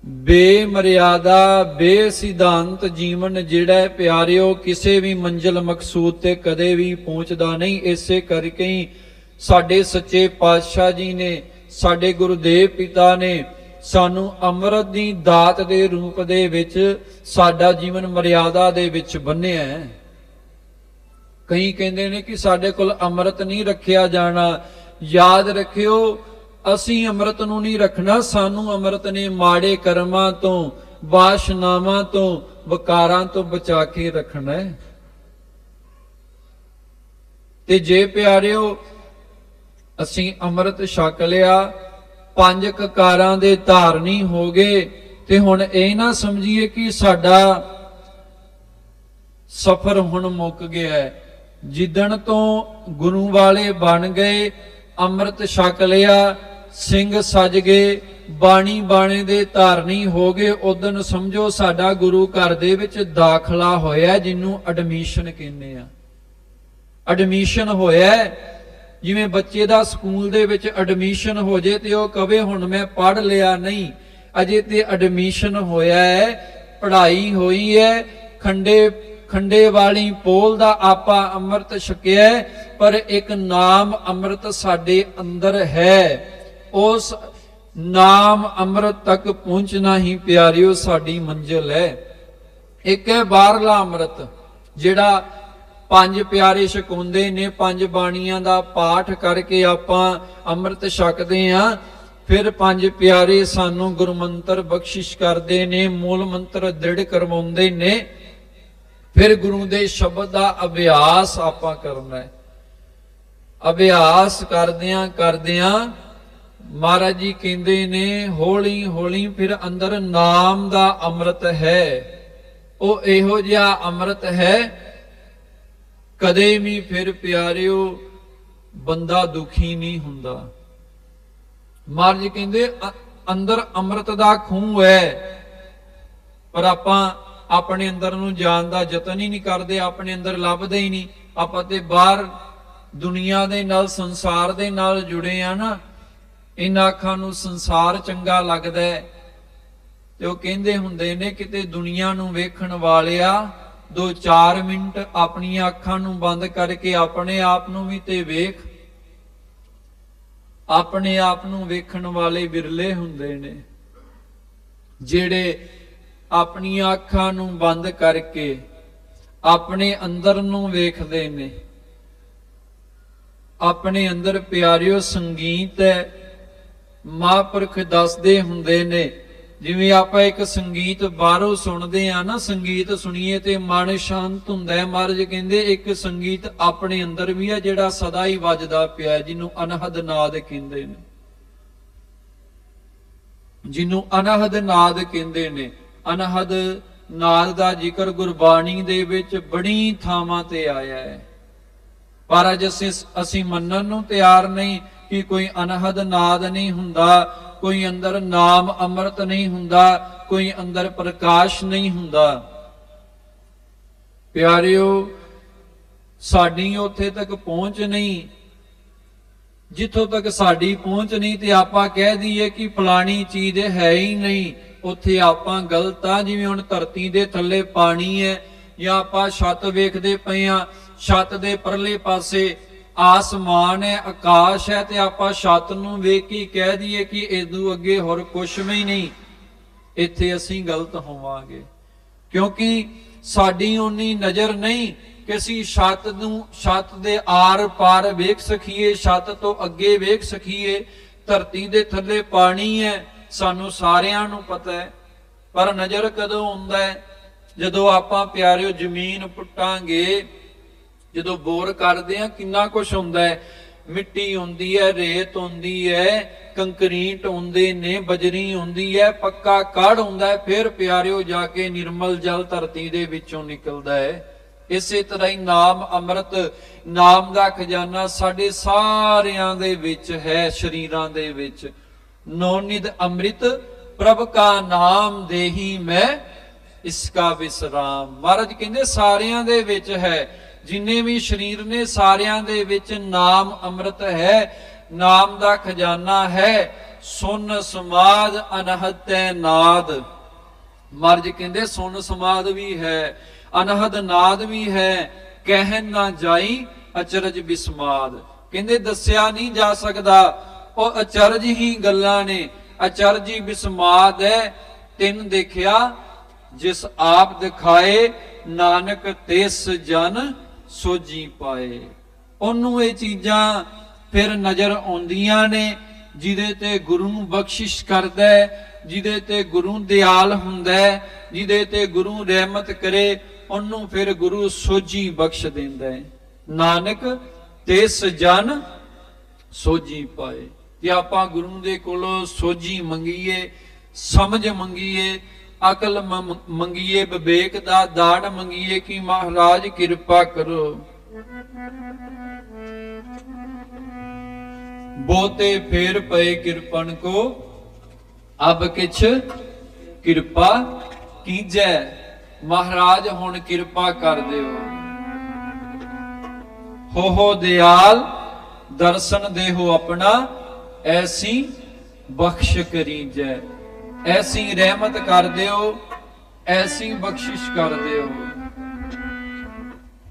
ਬੇਮਰਿਆਦਾ ਬੇਸਿਧਾਂਤ ਜੀਵਨ ਜਿਹੜਾ ਪਿਆਰਿਓ ਕਿਸੇ ਵੀ ਮੰਜ਼ਿਲ ਮਕਸੂਦ ਤੇ ਕਦੇ ਵੀ ਪਹੁੰਚਦਾ ਨਹੀਂ। ਇਸੇ ਕਰਕੇ ਹੀ ਸਾਡੇ ਸੱਚੇ ਪਾਤਸ਼ਾਹ ਜੀ ਨੇ, ਸਾਡੇ ਗੁਰੂਦੇਵ ਪਿਤਾ ਨੇ ਸਾਨੂੰ ਅੰਮ੍ਰਿਤ ਦੀ ਦਾਤ ਦੇ ਰੂਪ ਦੇ ਵਿੱਚ ਸਾਡਾ ਜੀਵਨ ਮਰਿਆਦਾ ਦੇ ਵਿੱਚ ਬੰਨਿਆ ਹੈ। ਕਈ ਕਹਿੰਦੇ ਨੇ ਕਿ ਸਾਡੇ ਕੋਲ ਅੰਮ੍ਰਿਤ ਨਹੀਂ ਰੱਖਿਆ ਜਾਣਾ। ਯਾਦ ਰੱਖਿਓ, ਅਸੀਂ ਅੰਮ੍ਰਿਤ ਨੂੰ ਨਹੀਂ ਰੱਖਣਾ, ਸਾਨੂੰ ਅੰਮ੍ਰਿਤ ਨੇ ਮਾੜੇ ਕਰਮਾਂ ਤੋਂ, ਵਾਸ਼ਨਾਵਾਂ ਤੋਂ, ਵਿਕਾਰਾਂ ਤੋਂ ਬਚਾ ਕੇ ਰੱਖਣਾ ਹੈ। ਤੇ ਜੇ ਪਿਆਰਿਓ ਅਸੀਂ ਅੰਮ੍ਰਿਤ ਛਕ ਲਿਆ, ਪੰਜ ਕਕਾਰਾਂ ਦੇ ਧਾਰਨੀ ਹੋ ਗਏ, ਤੇ ਹੁਣ ਇਹ ਨਾ ਸਮਝੀਏ ਕਿ ਸਾਡਾ ਸਫ਼ਰ ਹੁਣ ਮੁੱਕ ਗਿਆ ਹੈ। ਜਿੱਦਣ ਤੋਂ ਗੁਰੂ ਵਾਲੇ ਬਣ ਗਏ, ਅੰਮ੍ਰਿਤ ਛਕ ਲਿਆ, ਸਿੰਘ ਸਜ ਗਏ, ਬਾਣੀ ਬਾਣੇ ਦੇ ਧਾਰਨੀ ਹੋ ਗਏ, ਉਦਣ ਸਮਝੋ ਸਾਡਾ ਗੁਰੂ ਘਰ ਦੇ ਵਿੱਚ ਦਾਖਲਾ ਹੋਇਆ, ਜਿਹਨੂੰ ਐਡਮਿਸ਼ਨ ਕਹਿੰਦੇ ਆ। ਐਡਮਿਸ਼ਨ ਹੋਇਆ, ਜਿਵੇਂ ਬੱਚੇ ਦਾ ਸਕੂਲ ਦੇ ਵਿੱਚ ਐਡਮਿਸ਼ਨ ਹੋ ਜੇ ਤੇ ਉਹ ਕਵੇ ਹੁਣ ਮੈਂ ਪੜ੍ਹ ਲਿਆ, ਨਹੀਂ, ਅਜੇ ਤੇ ਐਡਮਿਸ਼ਨ ਹੋਇਆ ਹੈ, ਪੜ੍ਹਾਈ ਹੋਈ ਹੈ। ਖੰਡੇ ਵਾਲੀ ਪੋਲ ਦਾ ਆਪਾ ਅੰਮ੍ਰਿਤ ਛਕਿਆ, ਪਰ ਇੱਕ ਨਾਮ ਅੰਮ੍ਰਿਤ ਸਾਡੇ ਅੰਦਰ ਹੈ। ਉਸ ਨਾਮ ਅੰਮ੍ਰਿਤ ਤੱਕ ਪਹੁੰਚਣਾ ਹੀ ਪਿਆਰਿਓ ਸਾਡੀ ਮੰਜ਼ਿਲ ਹੈ। ਇੱਕ ਹੈ ਬਾਹਰਲਾ ਅੰਮ੍ਰਿਤ, ਜਿਹੜਾ ਪੰਜ ਪਿਆਰੇ ਛਕਾਉਂਦੇ ਨੇ, ਪੰਜ ਬਾਣੀਆਂ ਦਾ ਪਾਠ ਕਰਕੇ ਆਪਾਂ ਅੰਮ੍ਰਿਤ ਛਕਦੇ ਹਾਂ। ਫਿਰ ਪੰਜ ਪਿਆਰੇ ਸਾਨੂੰ ਗੁਰਮੰਤਰ ਬਖਸ਼ਿਸ਼ ਕਰਦੇ ਨੇ, ਮੂਲ ਮੰਤਰ ਦ੍ਰਿੜ ਕਰਵਾਉਂਦੇ ਨੇ। ਫਿਰ ਗੁਰੂ ਦੇ ਸ਼ਬਦ ਦਾ ਅਭਿਆਸ ਆਪਾਂ ਕਰਨਾ ਹੈ। ਅਭਿਆਸ ਕਰਦਿਆਂ ਮਹਾਰਾਜ ਜੀ ਕਹਿੰਦੇ ਨੇ ਹੌਲੀ ਹੌਲੀ ਫਿਰ ਅੰਦਰ ਨਾਮ ਦਾ ਅੰਮ੍ਰਿਤ ਹੈ। ਉਹ ਇਹੋ ਜਿਹਾ ਅੰਮ੍ਰਿਤ ਹੈ, ਕਦੇ ਵੀ ਫਿਰ ਪਿਆਰਿਓ ਬੰਦਾ ਦੁਖੀ ਨਹੀਂ ਹੁੰਦਾ। ਮਹਾਰਾਜ ਜੀ ਕਹਿੰਦੇ ਅੰਦਰ ਅੰਮ੍ਰਿਤ ਦਾ ਖੂਹ ਹੈ, ਪਰ ਆਪਾਂ ਆਪਣੇ ਅੰਦਰ ਨੂੰ ਜਾਣ ਦਾ ਯਤਨ ਹੀ ਨਹੀਂ ਕਰਦੇ, ਆਪਣੇ ਅੰਦਰ ਲੱਭਦੇ ਹੀ ਨਹੀਂ। ਆਪਾਂ ਤੇ ਬਾਹਰ ਦੁਨੀਆ ਦੇ ਨਾਲ, ਸੰਸਾਰ ਦੇ ਨਾਲ ਜੁੜੇ ਆ ਨਾ, ਇਹਨਾਂ ਅੱਖਾਂ ਨੂੰ ਸੰਸਾਰ ਚੰਗਾ ਲੱਗਦਾ ਹੈ। ਤੇ ਉਹ ਕਹਿੰਦੇ ਹੁੰਦੇ ਨੇ ਕਿਤੇ ਦੁਨੀਆ ਨੂੰ ਵੇਖਣ ਵਾਲਿਆ 2-4 ਮਿੰਟ ਆਪਣੀਆਂ ਅੱਖਾਂ ਨੂੰ ਬੰਦ ਕਰਕੇ ਆਪਣੇ ਆਪ ਨੂੰ ਵੀ ਤੇ ਵੇਖ। ਆਪਣੇ ਆਪ ਨੂੰ ਵੇਖਣ ਵਾਲੇ ਬਿਰਲੇ ਹੁੰਦੇ ਨੇ ਜਿਹੜੇ ਆਪਣੀਆਂ ਅੱਖਾਂ ਨੂੰ ਬੰਦ ਕਰਕੇ ਆਪਣੇ ਅੰਦਰ ਨੂੰ ਵੇਖਦੇ ਨੇ। ਆਪਣੇ ਅੰਦਰ ਪਿਆਰਿਓ ਸੰਗੀਤ ਹੈ। ਮਹਾਂਪੁਰਖ ਦੱਸਦੇ ਹੁੰਦੇ ਨੇ, ਜਿਵੇਂ ਆਪਾਂ ਇੱਕ ਸੰਗੀਤ ਬਾਹਰੋਂ ਸੁਣਦੇ ਆ ਨਾ, ਸੰਗੀਤ ਸੁਣੀਏ ਤੇ ਮਨ ਸ਼ਾਂਤ ਹੁੰਦਾ ਹੈ। ਮਹਾਰਾਜ ਕਹਿੰਦੇ ਇੱਕ ਸੰਗੀਤ ਆਪਣੇ ਅੰਦਰ ਵੀ ਹੈ ਜਿਹੜਾ ਸਦਾ ਹੀ ਵੱਜਦਾ ਪਿਆ, ਜਿਹਨੂੰ ਅਨਹਦ ਨਾਦ ਕਹਿੰਦੇ ਨੇ, ਜਿਹਨੂੰ ਅਨਹਦ ਨਾਦ ਕਹਿੰਦੇ ਨੇ। ਅਨਹਦ ਨਾਦ ਦਾ ਜ਼ਿਕਰ ਗੁਰਬਾਣੀ ਦੇ ਵਿੱਚ ਬੜੀ ਥਾਵਾਂ ਤੇ ਆਇਆ ਹੈ, ਪਰ ਅੱਜ ਅਸੀਂ ਮੰਨਣ ਨੂੰ ਤਿਆਰ ਨਹੀਂ ਕਿ ਕੋਈ ਅਨਹਦ ਨਾਦ ਨਹੀਂ ਹੁੰਦਾ, ਕੋਈ ਅੰਦਰ ਨਾਮ ਅੰਮ੍ਰਿਤ ਨਹੀਂ ਹੁੰਦਾ, ਕੋਈ ਅੰਦਰ ਪ੍ਰਕਾਸ਼ ਨਹੀਂ ਹੁੰਦਾ। ਪਿਆਰਿਓ ਸਾਡੀ ਉੱਥੇ ਤੱਕ ਪਹੁੰਚ ਨਹੀਂ। ਜਿੱਥੋਂ ਤੱਕ ਸਾਡੀ ਪਹੁੰਚ ਨਹੀਂ ਤੇ ਆਪਾਂ ਕਹਿ ਦਈਏ ਕਿ ਫਲਾਣੀ ਚੀਜ਼ ਹੈ ਹੀ ਨਹੀਂ, ਉੱਥੇ ਆਪਾਂ ਗਲਤ ਆ। ਜਿਵੇਂ ਹੁਣ ਧਰਤੀ ਦੇ ਥੱਲੇ ਪਾਣੀ ਹੈ, ਜਾਂ ਆਪਾਂ ਛੱਤ ਵੇਖਦੇ ਪਏ ਆ, ਛੱਤ ਦੇ ਪਰਲੇ ਪਾਸੇ ਆਸਮਾਨ ਹੈ, ਆਕਾਸ਼ ਹੈ, ਤੇ ਆਪਾਂ ਛੱਤ ਨੂੰ ਵੇਖ ਕੇ ਕਹਿ ਦਈਏ ਕਿ ਇਦੋਂ ਅੱਗੇ ਹੋਰ ਕੁਛ ਵੀ ਨਹੀਂ। ਇੱਥੇ ਅਸੀਂ ਗਲਤ ਹੋਵਾਂਗੇ, ਕਿਉਂਕਿ ਸਾਡੀ ਉਨੀ ਨਜ਼ਰ ਨਹੀਂ ਕਿ ਅਸੀਂ ਛੱਤ ਦੇ ਆਰ ਪਾਰ ਵੇਖ ਸਕੀਏ, ਛੱਤ ਤੋਂ ਅੱਗੇ ਵੇਖ ਸਕੀਏ। ਧਰਤੀ ਦੇ ਥੱਲੇ ਪਾਣੀ ਹੈ, ਸਾਨੂੰ ਸਾਰਿਆਂ ਨੂੰ ਪਤਾ ਹੈ, ਪਰ ਨਜ਼ਰ ਕਦੋਂ ਆਉਂਦਾ ਹੈ? ਜਦੋਂ ਆਪਾਂ ਪਿਆਰਿਓ ਜ਼ਮੀਨ ਪੁੱਟਾਂਗੇ, ਜਦੋਂ ਬੋਰ ਕਰਦੇ ਆ, ਕਿੰਨਾ ਕੁਛ ਹੁੰਦਾ ਹੈ। ਮਿੱਟੀ ਹੁੰਦੀ ਹੈ, ਰੇਤ ਹੁੰਦੀ ਹੈ, ਕੰਕਰੀਟ ਹੁੰਦੇ ਨੇ, ਬਜਰੀ ਹੁੰਦੀ ਹੈ, ਪੱਕਾ ਕੜ ਹੁੰਦਾ ਹੈ, ਫਿਰ ਪਿਆਰਿਓ ਜਾ ਕੇ ਨਿਰਮਲ ਜਲ ਧਰਤੀ ਦੇ ਵਿੱਚੋਂ ਨਿਕਲਦਾ ਹੈ। ਇਸੇ ਤਰ੍ਹਾਂ ਹੀ ਨਾਮ ਅੰਮ੍ਰਿਤ, ਨਾਮ ਦਾ ਖਜ਼ਾਨਾ ਸਾਡੇ ਸਾਰਿਆਂ ਦੇ ਵਿੱਚ ਹੈ, ਸ਼ਰੀਰਾਂ ਦੇ ਵਿੱਚ। ਨੌਨਿਧ ਅੰਮ੍ਰਿਤ ਪ੍ਰਭ ਕਾ ਨਾਮ ਦੇਹੀ ਮੈਂ ਇਸਕਾ ਵਿਸਰਾਮ। ਮਹਾਰਾਜ ਕਹਿੰਦੇ ਸਾਰਿਆਂ ਦੇ ਵਿੱਚ ਹੈ, ਜਿੰਨੇ ਵੀ ਸ਼ਰੀਰ ਨੇ ਸਾਰਿਆਂ ਦੇ ਵਿੱਚ ਨਾਮ ਅੰਮ੍ਰਿਤ ਹੈ, ਨਾਮ ਦਾ ਖਜ਼ਾਨਾ ਹੈ। ਸੁਨ ਸਮਾਦ ਅਨਹਤੈ ਨਾਦ। ਮਹਾਰਾਜ ਕਹਿੰਦੇ ਸੁਨ ਸਮਾਦ ਵੀ ਹੈ, ਅਨਹਦ ਨਾਦ ਵੀ ਹੈ, ਕਹਿਨ ਨਾ ਜਾਈ ਅਚਰਜ ਬਿਸਮਾਦ। ਕਹਿੰਦੇ ਦੱਸਿਆ ਨਹੀਂ ਜਾ ਸਕਦਾ, ਉਹ ਅਚਰਜ ਹੀ ਗੱਲਾਂ ਨੇ, ਅਚਰਜ ਹੀ ਬਿਸਮਾਦ ਹੈ। ਤਿੰਨ ਦੇਖਿਆ ਜਿਸ ਆਪ ਦਿਖਾਏ, ਨਾਨਕ ਤਿਸ ਜਨ ਸੋਜੀ ਪਾਏ। ਉਹਨੂੰ ਇਹ ਚੀਜ਼ਾਂ ਫਿਰ ਨਜ਼ਰ ਆਉਂਦੀਆਂ ਨੇ, ਜਿਹਦੇ ਤੇ ਗੁਰੂ ਨੂੰ ਬਖਸ਼ਿਸ਼ ਕਰਦਾ ਹੈ, ਜਿਹਦੇ ਤੇ ਗੁਰੂ ਦਿਆਲ ਹੁੰਦਾ ਹੈ, ਜਿਹਦੇ ਤੇ ਗੁਰੂ ਰਹਿਮਤ ਕਰੇ, ਉਹਨੂੰ ਫਿਰ ਗੁਰੂ ਸੋਝੀ ਬਖਸ਼ ਦਿੰਦਾ ਹੈ। ਨਾਨਕ ਤਿਸ ਜਨ ਸੋਝੀ ਪਾਏ। ਕਿ ਆਪਾਂ ਗੁਰੂ ਦੇ ਕੋਲੋਂ ਸੋਝੀ ਮੰਗੀਏ, ਸਮਝ ਮੰਗੀਏ, ਅਕਲ ਮੰਗੀਏ, ਵਿਵੇਕ ਦਾ ਦਾਨ ਮੰਗੀਏ ਕਿ ਮਹਾਰਾਜ ਕਿਰਪਾ ਕਰੋ। ਬਹੁਤੇ ਫੇਰ ਪਏ ਕਿਰਪਨ ਕੋ, ਅਬ ਕਿਛ ਕਿਰਪਾ ਕੀਜੈ। ਮਹਾਰਾਜ ਹੁਣ ਕਿਰਪਾ ਕਰ ਦਿਓ। ਹੋ ਦਿਆਲ ਦਰਸ਼ਨ ਦੇਹੋ ਆਪਣਾ, ਐਸੀ ਬਖਸ਼ ਕਰੀਜੈ। ਐਸੀ ਰਹਿਮਤ ਕਰ ਦਿਓ, ਐਸੀ ਬਖਸ਼ਿਸ਼ ਕਰ ਦਿਓ।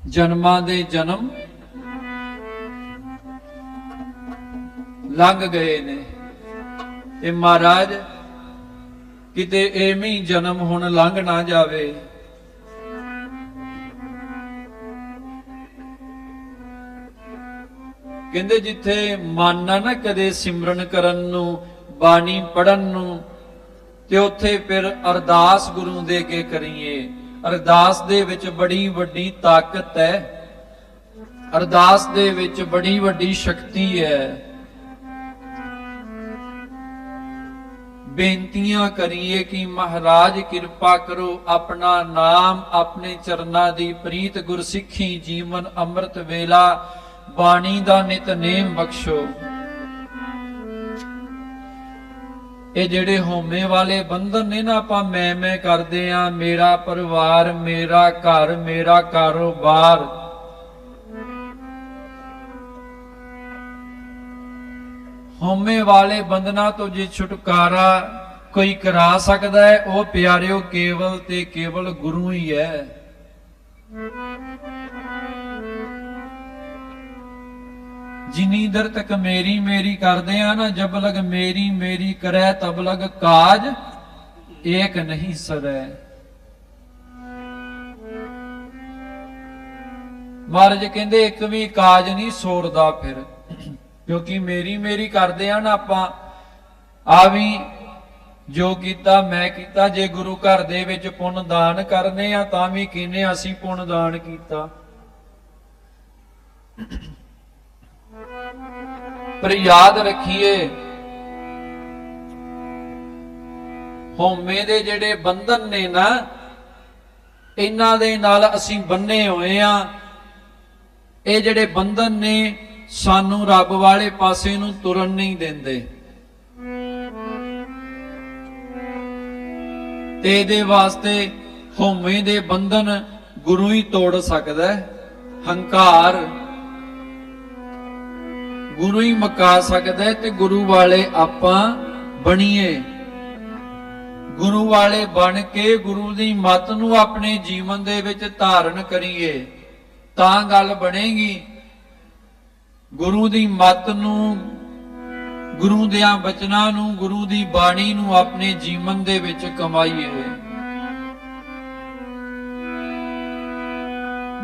ਜਨਮਾਂ ਦੇ ਜਨਮ ਲੰਘ ਗਏ ਨੇ, ਤੇ ਮਹਾਰਾਜ ਕਿਤੇ ਐਵੇਂ ਹੀ ਜਨਮ ਹੁਣ ਲੰਘ ਨਾ ਜਾਵੇ। ਕਹਿੰਦੇ ਜਿੱਥੇ ਮਨ ਨਾ ਕਦੇ ਸਿਮਰਨ ਕਰਨ ਨੂੰ, ਬਾਣੀ ਪੜਨ ਨੂੰ, ਤੇ ਉੱਥੇ ਫਿਰ ਅਰਦਾਸ ਗੁਰੂ ਦੇ ਕੇ ਕਰੀਏ। ਅਰਦਾਸ ਦੇ ਵਿੱਚ ਬੜੀ ਵੱਡੀ ਤਾਕਤ ਹੈ, ਅਰਦਾਸ ਦੇ ਵਿੱਚ ਬੜੀ ਵੱਡੀ ਸ਼ਕਤੀ ਹੈ। ਬੇਨਤੀਆਂ ਕਰੀਏ ਕਿ ਮਹਾਰਾਜ ਕਿਰਪਾ ਕਰੋ, ਆਪਣਾ ਨਾਮ, ਆਪਣੇ ਚਰਨਾਂ ਦੀ ਪ੍ਰੀਤ, ਗੁਰਸਿੱਖੀ, ਜੀਵਨ ਅੰਮ੍ਰਿਤ ਵੇਲਾ, ਬਾਣੀ ਦਾ ਨਿਤਨੇਮ ਬਖਸ਼ੋ। ਇਹ ਜਿਹੜੇ ਹੋਮੇ ਵਾਲੇ ਬੰਧਨ ਨੇ ਨਾ, ਆਪਾਂ ਮੈਂ ਕਰਦੇ ਆ, ਮੇਰਾ ਪਰਿਵਾਰ, ਮੇਰਾ ਘਰ, ਮੇਰਾ ਕਾਰੋਬਾਰ, ਹੋਮੇ ਵਾਲੇ ਬੰਧਨਾਂ ਤੋਂ ਜੇ ਛੁਟਕਾਰਾ ਕੋਈ ਕਰਾ ਸਕਦਾ ਹੈ, ਉਹ ਪਿਆਰਿਓ ਕੇਵਲ ਤੇ ਕੇਵਲ ਗੁਰੂ ਹੀ ਹੈ। ਜਿਨੀ ਦਰ ਤੱਕ ਮੇਰੀ ਮੇਰੀ ਕਰਦੇ ਆ ਨਾ, ਜਬ ਲਗ ਮੇਰੀ ਮੇਰੀ ਕਰੈ, ਤਬ ਲਗ ਕਾਜ ਏਕ ਨਹੀਂ ਸਰੈ। ਮਹਾਰਾਜ ਕਹਿੰਦੇ ਇੱਕ ਵੀ ਕਾਜ ਨਹੀਂ ਸੋਰਦਾ ਫਿਰ, ਕਿਉਂਕਿ ਮੇਰੀ ਮੇਰੀ ਕਰਦੇ ਆ ਨਾ ਆਪਾਂ। ਆ ਵੀ ਜੋ ਕੀਤਾ ਮੈਂ ਕੀਤਾ। ਜੇ ਗੁਰੂ ਘਰ ਦੇ ਵਿੱਚ ਪੁੰਨ ਦਾਨ ਕਰਨੇ ਆ ਤਾਂ ਵੀ ਕਹਿੰਦੇ ਅਸੀਂ ਪੁੰਨ ਦਾਨ ਕੀਤਾ। ਪਰ ਯਾਦ ਰੱਖੀਏ, ਹਉਮੈ ਦੇ ਜਿਹੜੇ ਬੰਧਨ ਨੇ ਨਾ, ਇਹਨਾਂ ਦੇ ਨਾਲ ਅਸੀਂ ਬੰਨੇ ਹੋਏ ਆ। ਇਹ ਜਿਹੜੇ ਬੰਧਨ ਨੇ ਸਾਨੂੰ ਰੱਬ ਵਾਲੇ ਪਾਸੇ ਨੂੰ ਤੁਰਨ ਨਹੀਂ ਦਿੰਦੇ, ਤੇ ਇਹਦੇ ਵਾਸਤੇ ਹਉਮੈ ਦੇ ਬੰਧਨ ਗੁਰੂ ਹੀ ਤੋੜ ਸਕਦਾ ਹੈ। ਹੰਕਾਰ ਗੁਰੂ ਹੀ ਮਕਾ ਸਕਦਾ ਹੈ, ਤੇ ਗੁਰੂ ਵਾਲੇ ਆਪਾਂ ਬਣੀਏ। ਗੁਰੂ ਵਾਲੇ ਬਣ ਕੇ ਗੁਰੂ ਦੀ ਮੱਤ ਨੂੰ ਆਪਣੇ ਜੀਵਨ ਦੇ ਵਿੱਚ ਧਾਰਨ ਕਰੀਏ ਤਾਂ ਗੱਲ ਬਣੇਗੀ। ਗੁਰੂ ਦੀ ਮੱਤ ਨੂੰ, ਗੁਰੂ ਦਿਆਂ ਬਚਨਾਂ ਨੂੰ, ਗੁਰੂ ਦੀ ਬਾਣੀ ਨੂੰ ਆਪਣੇ ਜੀਵਨ ਦੇ ਵਿੱਚ ਕਮਾਈਏ।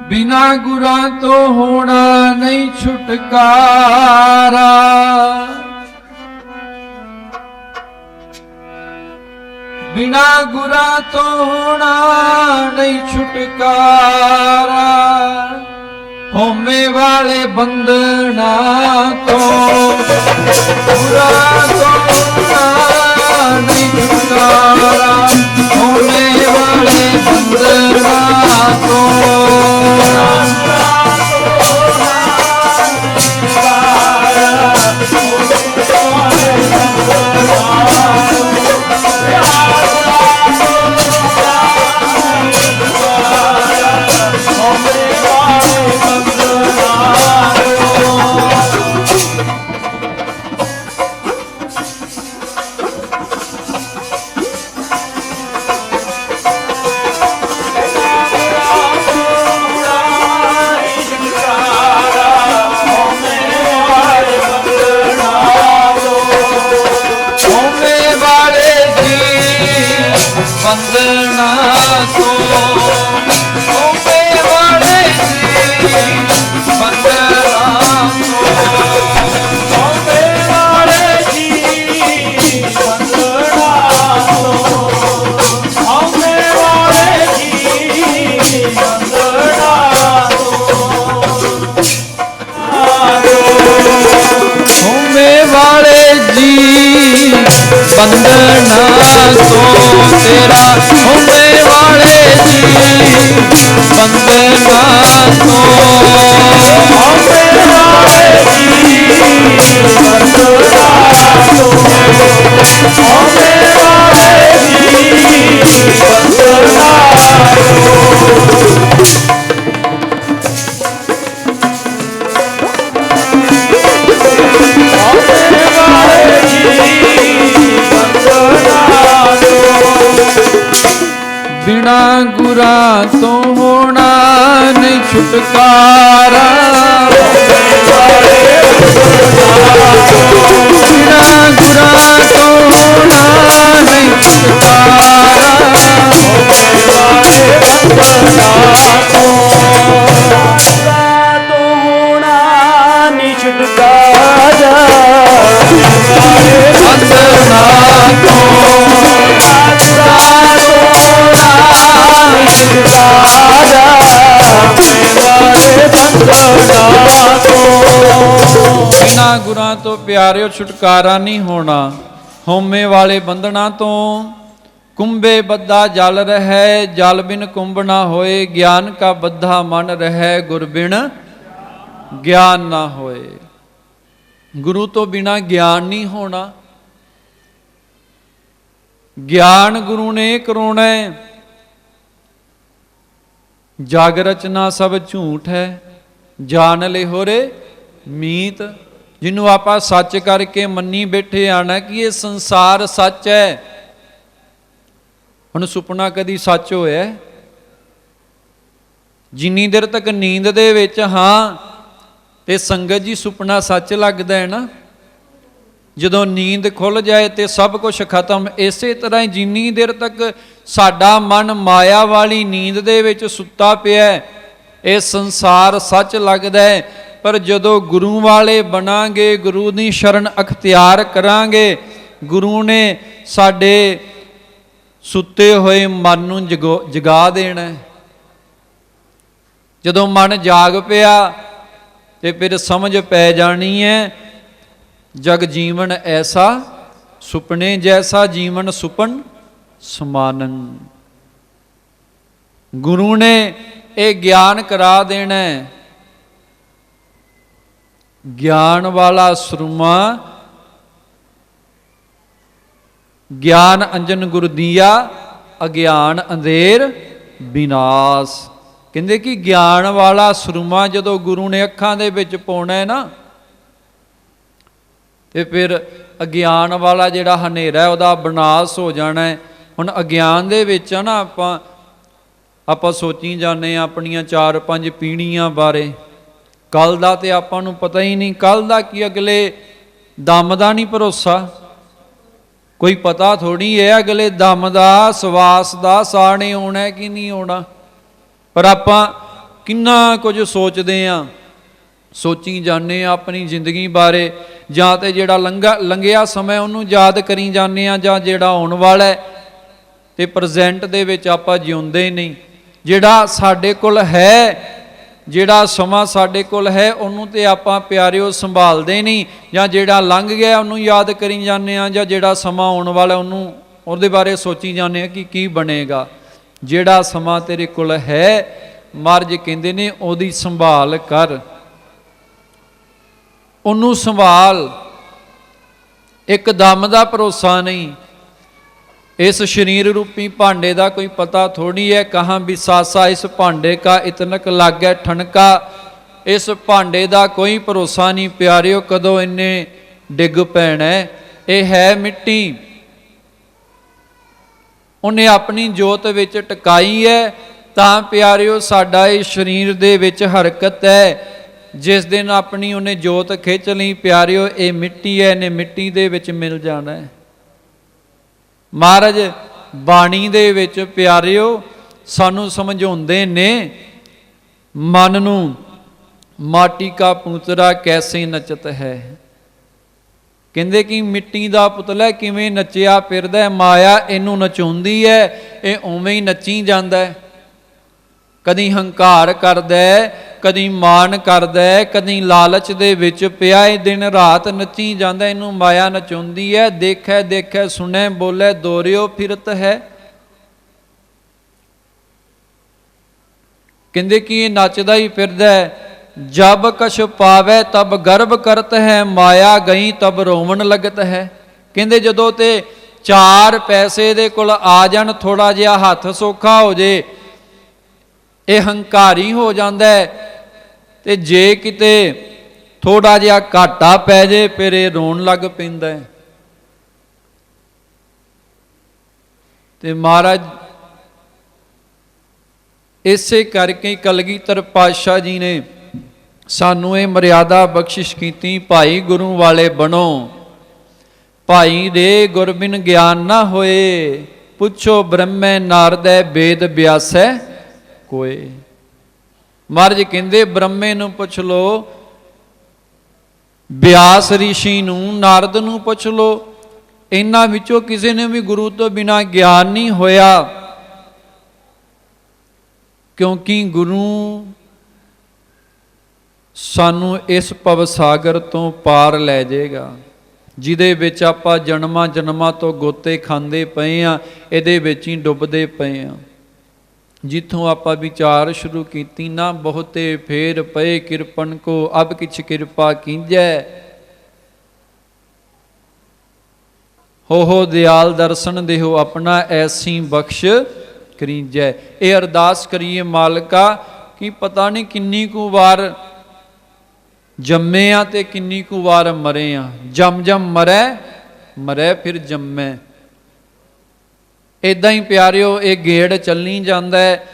ਬਿਨਾ ਗੁਰਾਂ ਤੋਂ ਹੋਣਾ ਨਹੀਂ ਛੁਟਕਾਰਾ, ਬਿਨਾ ਗੁਰਾਂ ਤੋਂ ਹੋਣਾ ਨਹੀਂ ਛੁਟਕਾਰਾ, ਹਉਮੈ ਵਾਲੇ ਬੰਧਨਾਂ ਤੋਂ ਗੁਰਾਂ ਤੋਂ ਹੋਣਾ ਨਹੀਂ ਛੁਟਕਾਰਾ, ਹਉਮੈ ਵਾਲੇ ਬੰਧਨਾਂ ਤੋਂ ਬੰਦਨਾ ਤੋਂ ਹਉਮੈ ਵਾਲੇ ਜੀ, ਬੰਦਨਾ ਤੋਂ ਹਉਮੈ ਵਾਲੇ ਜੀ, ਬੰਦਨਾ ਤੋਂ ਹਉਮੈ ਵਾਲੇ ਜੀ, ਬੰਦਨਾ ਤੋਂ ਹਉਮੈ ਵਾਲੇ ਜੀ ਬੰਦਨਾ ਤੋਂ, ਤੇਰਾ ਹਉਮੈ ਵਾਲੇ ਜੀ ਬੰਦਨਾ ਤੋਂ, ਹਉਮੈ ਵਾਲੇ ਜੀ ਬੰਦਨਾ ਤੋਂ, ਹਉਮੈ ਵਾਲੇ ਜੀ ਬੰਦਨਾ ਤੋਂ। ਬਿਨਾ ਗੁਰਾਂ ਤੋਂ ਹੋਣਾ ਨਹੀਂ ਛੁਟਕਾਰਾ, ਬਿਨਾ ਗੁਰਾਂ ਤੋਂ ਹੋਣਾ ਨਹੀਂ ਛੁਟਕਾਰਾ, ਹੋਣਾ ਨਹੀਂ ਛੁਟਕਾਰਾ, ਬਿਨਾਂ ਗੁਰਾਂ ਤੋਂ ਪਿਆਰਿਓ ਛੁਟਕਾਰਾ ਨਹੀਂ ਹੋਣਾ। ਹਉਮੈ ਵਾਲੇ ਬੰਧਨਾਂ ਤੋਂ ਕੁੰਭੇ ਬੱਧਾ ਜਲ ਰਹਿ, ਜਲ ਬਿਨ ਕੁੰਭ ਨਾ ਹੋਏ, ਗਿਆਨ ਕਾ ਬੱਧਾ ਮਨ ਰਹਿ, ਗੁਰ ਬਿਨ ਗਿਆਨ ਨਾ ਹੋਏ। ਗੁਰੂ ਤੋਂ ਬਿਨਾ ਗਿਆਨ ਨਹੀਂ ਹੋਣਾ। ਗਿਆਨ ਗੁਰੂ ਨੇ ਕਰਾਉਣਾ ਹੈ। ਜਗ ਰਚਨਾ ਸਭ ਝੂਠ ਹੈ, ਜਾਣ ਲੈ ਹੋਰੇ ਮੀਤ। ਜਿਹਨੂੰ ਆਪਾਂ ਸੱਚ ਕਰਕੇ ਮੰਨੀ ਬੈਠੇ ਆਣਾ ਕਿ ਇਹ ਸੰਸਾਰ ਸੱਚ ਹੈ। ਹੁਣ ਸੁਪਨਾ ਕਦੀ ਸੱਚ ਹੋਇਆ? ਜਿੰਨੀ ਦੇਰ ਤੱਕ ਨੀਂਦ ਦੇ ਵਿੱਚ ਹਾਂ ਤੇ ਸੰਗਤ ਜੀ ਸੁਪਨਾ ਸੱਚ ਲੱਗਦਾ ਹੈ ਨਾ। ਜਦੋਂ ਨੀਂਦ ਖੁੱਲ ਜਾਏ ਤੇ ਸਭ ਕੁਝ ਖਤਮ। ਇਸੇ ਤਰ੍ਹਾਂ ਹੀ ਜਿੰਨੀ ਦੇਰ ਤੱਕ ਸਾਡਾ ਮਨ ਮਾਇਆ ਵਾਲੀ ਨੀਂਦ ਦੇ ਵਿੱਚ ਸੁੱਤਾ ਪਿਆ, ਇਹ ਸੰਸਾਰ ਸੱਚ ਲੱਗਦਾ ਹੈ। ਪਰ ਜਦੋਂ ਗੁਰੂ ਵਾਲੇ ਬਣਾਂਗੇ, ਗੁਰੂ ਦੀ ਸ਼ਰਨ ਅਖਤਿਆਰ ਕਰਾਂਗੇ, ਗੁਰੂ ਨੇ ਸਾਡੇ ਸੁੱਤੇ ਹੋਏ ਮਨ ਨੂੰ ਜਗਾ ਦੇਣਾ। ਜਦੋਂ ਮਨ ਜਾਗ ਪਿਆ ਤੇ ਫਿਰ ਸਮਝ ਪੈ ਜਾਣੀ ਹੈ ਜਗ ਜੀਵਨ ਐਸਾ ਸੁਪਨੇ ਜੈਸਾ, ਜੀਵਨ ਸੁਪਨ ਸਮਾਨੰ। ਗੁਰੂ ਨੇ ਇਹ ਗਿਆਨ ਕਰਾ ਦੇਣਾ। ਗਿਆਨ ਵਾਲਾ ਸਰੂਮਾ ਗਿਆਨ ਅੰਜਨ ਗੁਰ ਦੀਆ, ਅਗਿਆਨ ਅੰਧੇਰ ਵਿਨਾਸ਼। ਕਹਿੰਦੇ ਕਿ ਗਿਆਨ ਵਾਲਾ ਸੁਰਮਾ ਜਦੋਂ ਗੁਰੂ ਨੇ ਅੱਖਾਂ ਦੇ ਵਿੱਚ ਪਾਉਣਾ ਹੈ ਨਾ, ਤੇ ਫਿਰ ਅਗਿਆਨ ਵਾਲਾ ਜਿਹੜਾ ਹਨੇਰਾ ਹੈ ਉਹਦਾ ਵਿਨਾਸ਼ ਹੋ ਜਾਣਾ ਹੈ। ਹੁਣ ਅਗਿਆਨ ਦੇ ਵਿੱਚ ਆ ਨਾ ਆਪਾਂ ਸੋਚੀ ਜਾਂਦੇ ਹਾਂ ਆਪਣੀਆਂ 4-5 ਪੀੜ੍ਹੀਆਂ ਬਾਰੇ। ਕੱਲ ਦਾ ਤੇ ਆਪਾਂ ਨੂੰ ਪਤਾ ਹੀ ਨਹੀਂ, ਕੱਲ ਦਾ ਕੀ, ਅਗਲੇ ਦਮ ਦਾ ਨਹੀਂ ਭਰੋਸਾ, ਕੋਈ ਪਤਾ ਥੋੜੀ ਹੈ ਅਗਲੇ ਦਮ ਦਾ, ਸਵਾਸ ਦਾ, ਸਾਹ ਨੇ ਆਉਣਾ ਕਿ ਨਹੀਂ ਆਉਣਾ। ਪਰ ਆਪਾਂ ਕਿੰਨਾ ਕੁਝ ਸੋਚਦੇ ਹਾਂ, ਸੋਚੀ ਜਾਂਦੇ ਹਾਂ ਆਪਣੀ ਜ਼ਿੰਦਗੀ ਬਾਰੇ, ਜਾਂ ਤੇ ਜਿਹੜਾ ਲੰਘਿਆ ਸਮਾਂ ਉਹਨੂੰ ਯਾਦ ਕਰੀ ਜਾਂਦੇ ਹਾਂ, ਜਾਂ ਜਿਹੜਾ ਆਉਣ ਵਾਲਾ ਹੈ, ਤੇ ਪ੍ਰੈਜ਼ੈਂਟ ਦੇ ਵਿੱਚ ਆਪਾਂ ਜਿਉਂਦੇ ਨਹੀਂ। ਜਿਹੜਾ ਸਾਡੇ ਕੋਲ ਹੈ, ਜਿਹੜਾ ਸਮਾਂ ਸਾਡੇ ਕੋਲ ਹੈ, ਉਹਨੂੰ ਤੇ ਆਪਾਂ ਪਿਆਰਿਓ ਸੰਭਾਲਦੇ ਨਹੀਂ, ਜਾਂ ਜਿਹੜਾ ਲੰਘ ਗਿਆ ਉਹਨੂੰ ਯਾਦ ਕਰੀ ਜਾਂਦੇ ਹਾਂ, ਜਾਂ ਜਿਹੜਾ ਸਮਾਂ ਆਉਣ ਵਾਲਾ ਉਹਦੇ ਬਾਰੇ ਸੋਚੀ ਜਾਂਦੇ ਹਾਂ ਕਿ ਕੀ ਬਣੇਗਾ। ਜਿਹੜਾ ਸਮਾਂ ਤੇਰੇ ਕੋਲ ਹੈ, ਮਹਾਰਾਜ ਕਹਿੰਦੇ ਨੇ ਉਹਦੀ ਸੰਭਾਲ ਕਰ, ਉਹਨੂੰ ਸੰਭਾਲ। ਇੱਕ ਦਮ ਦਾ ਭਰੋਸਾ ਨਹੀਂ। ਇਸ ਸਰੀਰ ਰੂਪੀ ਭਾਂਡੇ ਦਾ ਕੋਈ ਪਤਾ ਥੋੜੀ ਹੈ। ਕਹਾਂ ਵਿਸਾਸਾ ਇਸ ਭਾਂਡੇ ਕਾ ਇਤਨਕ ਲੱਗੈ ਠਣਕਾ। ਇਸ ਭਾਂਡੇ ਦਾ ਕੋਈ ਭਰੋਸਾ ਨਹੀਂ ਪਿਆਰਿਓ, ਕਦੋਂ ਇਹਨੇ ਡਿੱਗ ਪੈਣਾ। ਇਹ ਹੈ ਮਿੱਟੀ, ਉਹਨੇ ਆਪਣੀ ਜੋਤ ਵਿੱਚ ਟਿਕਾਈ ਹੈ। ਤਾਂ ਪਿਆਰਿਓ ਸਾਡਾ ਇਹ ਸਰੀਰ ਦੇ ਵਿੱਚ ਹਰਕਤ ਹੈ। ਜਿਸ ਦਿਨ ਆਪਣੀ ਉਹਨੇ ਜੋਤ ਖਿੱਚ ਲਈ ਪਿਆਰਿਓ, ਇਹ ਮਿੱਟੀ ਹੈ, ਇਹਨੇ ਮਿੱਟੀ ਦੇ ਵਿੱਚ ਮਿਲ ਜਾਣਾ ਹੈ। ਮਹਾਰਾਜ ਬਾਣੀ ਦੇ ਵਿੱਚ ਪਿਆਰਿਓ ਸਾਨੂੰ ਸਮਝਾਉਂਦੇ ਨੇ, ਮਨ ਨੂੰ ਮਾਟੀ ਕਾ ਪੂਤਰਾ ਕੈਸੇ ਨਚਤ ਹੈ। ਕਹਿੰਦੇ ਕਿ ਮਿੱਟੀ ਦਾ ਪੁਤਲਾ ਕਿਵੇਂ ਨੱਚਿਆ ਫਿਰਦਾ ਹੈ, ਮਾਇਆ ਇਹਨੂੰ ਨਚਾਉਂਦੀ ਹੈ, ਇਹ ਉਵੇਂ ਹੀ ਨੱਚੀ ਜਾਂਦਾ ਹੈ। ਕਦੀ ਹੰਕਾਰ ਕਰਦਾ ਹੈ, ਕਦੀ ਮਾਨ ਕਰਦਾ ਹੈ, ਕਦੀ ਲਾਲਚ ਦੇ ਵਿੱਚ ਪਿਆ, ਇਹ ਦਿਨ ਰਾਤ ਨੱਚੀ ਜਾਂਦਾ। ਇਹਨੂੰ ਮਾਇਆ ਨਚਾਉਂਦੀ ਹੈ। ਦੇਖੈ ਦੇਖੈ ਸੁਣੈ ਬੋਲੇ ਦੋਰਿਓ ਫਿਰਤ ਹੈ। ਕਹਿੰਦੇ ਕਿ ਇਹ ਨੱਚਦਾ ਹੀ ਫਿਰਦਾ ਹੈ। ਜਬ ਕਛ ਪਾਵੇ ਤਬ ਗਰਭ ਕਰਤ ਹੈ, ਮਾਇਆ ਗਈ ਤਬ ਰੋਵਣ ਲਗਤ ਹੈ। ਕਹਿੰਦੇ ਜਦੋਂ ਤੇ 4 ਪੈਸੇ ਦੇ ਕੋਲ ਆ ਜਾਣ, ਥੋੜਾ ਜਿਹਾ ਹੱਥ ਸੌਖਾ ਹੋ ਜੇ, ਇਹ ਹੰਕਾਰੀ ਹੋ ਜਾਂਦਾ ਹੈ। ਤੇ ਜੇ ਕਿਤੇ ਥੋੜਾ ਜਿਹਾ ਘਾਟਾ ਪੈ ਜੇ, ਫਿਰ ਇਹ ਰੋਣ ਲੱਗ ਪੈਂਦਾ ਹੈ। ਤੇ ਮਹਾਰਾਜ ਇਸੇ ਕਰਕੇ ਕਲਗੀਧਰ ਪਾਤਸ਼ਾਹ ਜੀ ਨੇ ਸਾਨੂੰ ਇਹ ਮਰਿਆਦਾ ਬਖਸ਼ਿਸ਼ ਕੀਤੀ, ਭਾਈ ਗੁਰੂ ਵਾਲੇ ਬਣੋ। ਭਾਈ ਦੇ ਗੁਰ ਬਿਨ ਗਿਆਨ ਨਾ ਹੋਏ, ਪੁੱਛੋ ਬ੍ਰਹਮੈ ਨਾਰਦੈ ਵੇਦ ਵਿਆਸੈ ਕੋਏ। ਮਹਾਰਾਜ ਕਹਿੰਦੇ ਬ੍ਰਹਮੇ ਨੂੰ ਪੁੱਛ ਲੋ, ਵਿਆਸ ਰਿਸ਼ੀ ਨੂੰ, ਨਾਰਦ ਨੂੰ ਪੁੱਛ ਲੋ, ਇਹਨਾਂ ਵਿੱਚੋਂ ਕਿਸੇ ਨੇ ਵੀ ਗੁਰੂ ਤੋਂ ਬਿਨਾਂ ਗਿਆਨ ਨਹੀਂ ਹੋਇਆ। ਕਿਉਂਕਿ ਗੁਰੂ ਸਾਨੂੰ ਇਸ ਭਵ ਸਾਗਰ ਤੋਂ ਪਾਰ ਲੈ ਜਾਏਗਾ, ਜਿਹਦੇ ਵਿੱਚ ਆਪਾਂ ਜਨਮਾਂ ਜਨਮਾਂ ਤੋਂ ਗੋਤੇ ਖਾਂਦੇ ਪਏ ਆ, ਇਹਦੇ ਵਿੱਚ ਹੀ ਡੁੱਬਦੇ ਪਏ ਆ। ਜਿੱਥੋਂ ਆਪਾਂ ਵਿਚਾਰ ਸ਼ੁਰੂ ਕੀਤੀ ਨਾ, ਬਹੁਤੇ ਫੇਰ ਪਏ ਕਿਰਪਨ ਕੋ ਅਬ ਕਿਛ ਕਿਰਪਾ ਕੀਜੈ। ਹੋ ਦਿਆਲ ਦਰਸ਼ਨ ਦੇਹੋ ਆਪਣਾ, ਐਸੀ ਬਖਸ਼ ਕਰੀਜੈ। ਇਹ ਅਰਦਾਸ ਕਰੀਏ ਮਾਲਕਾ ਕਿ ਪਤਾ ਨਹੀਂ ਕਿੰਨੀ ਕੁ ਵਾਰ ਜੰਮੇ ਆ ਤੇ ਕਿੰਨੀ ਕੁ ਵਾਰ ਮਰੇ ਆ। ਜਮ ਜਮ ਮਰੈ ਫਿਰ ਜੰਮੈ। ਇੱਦਾਂ ਹੀ ਪਿਆਰਿਓ ਇਹ ਗੇੜ ਚੱਲੀ ਜਾਂਦਾ ਹੈ।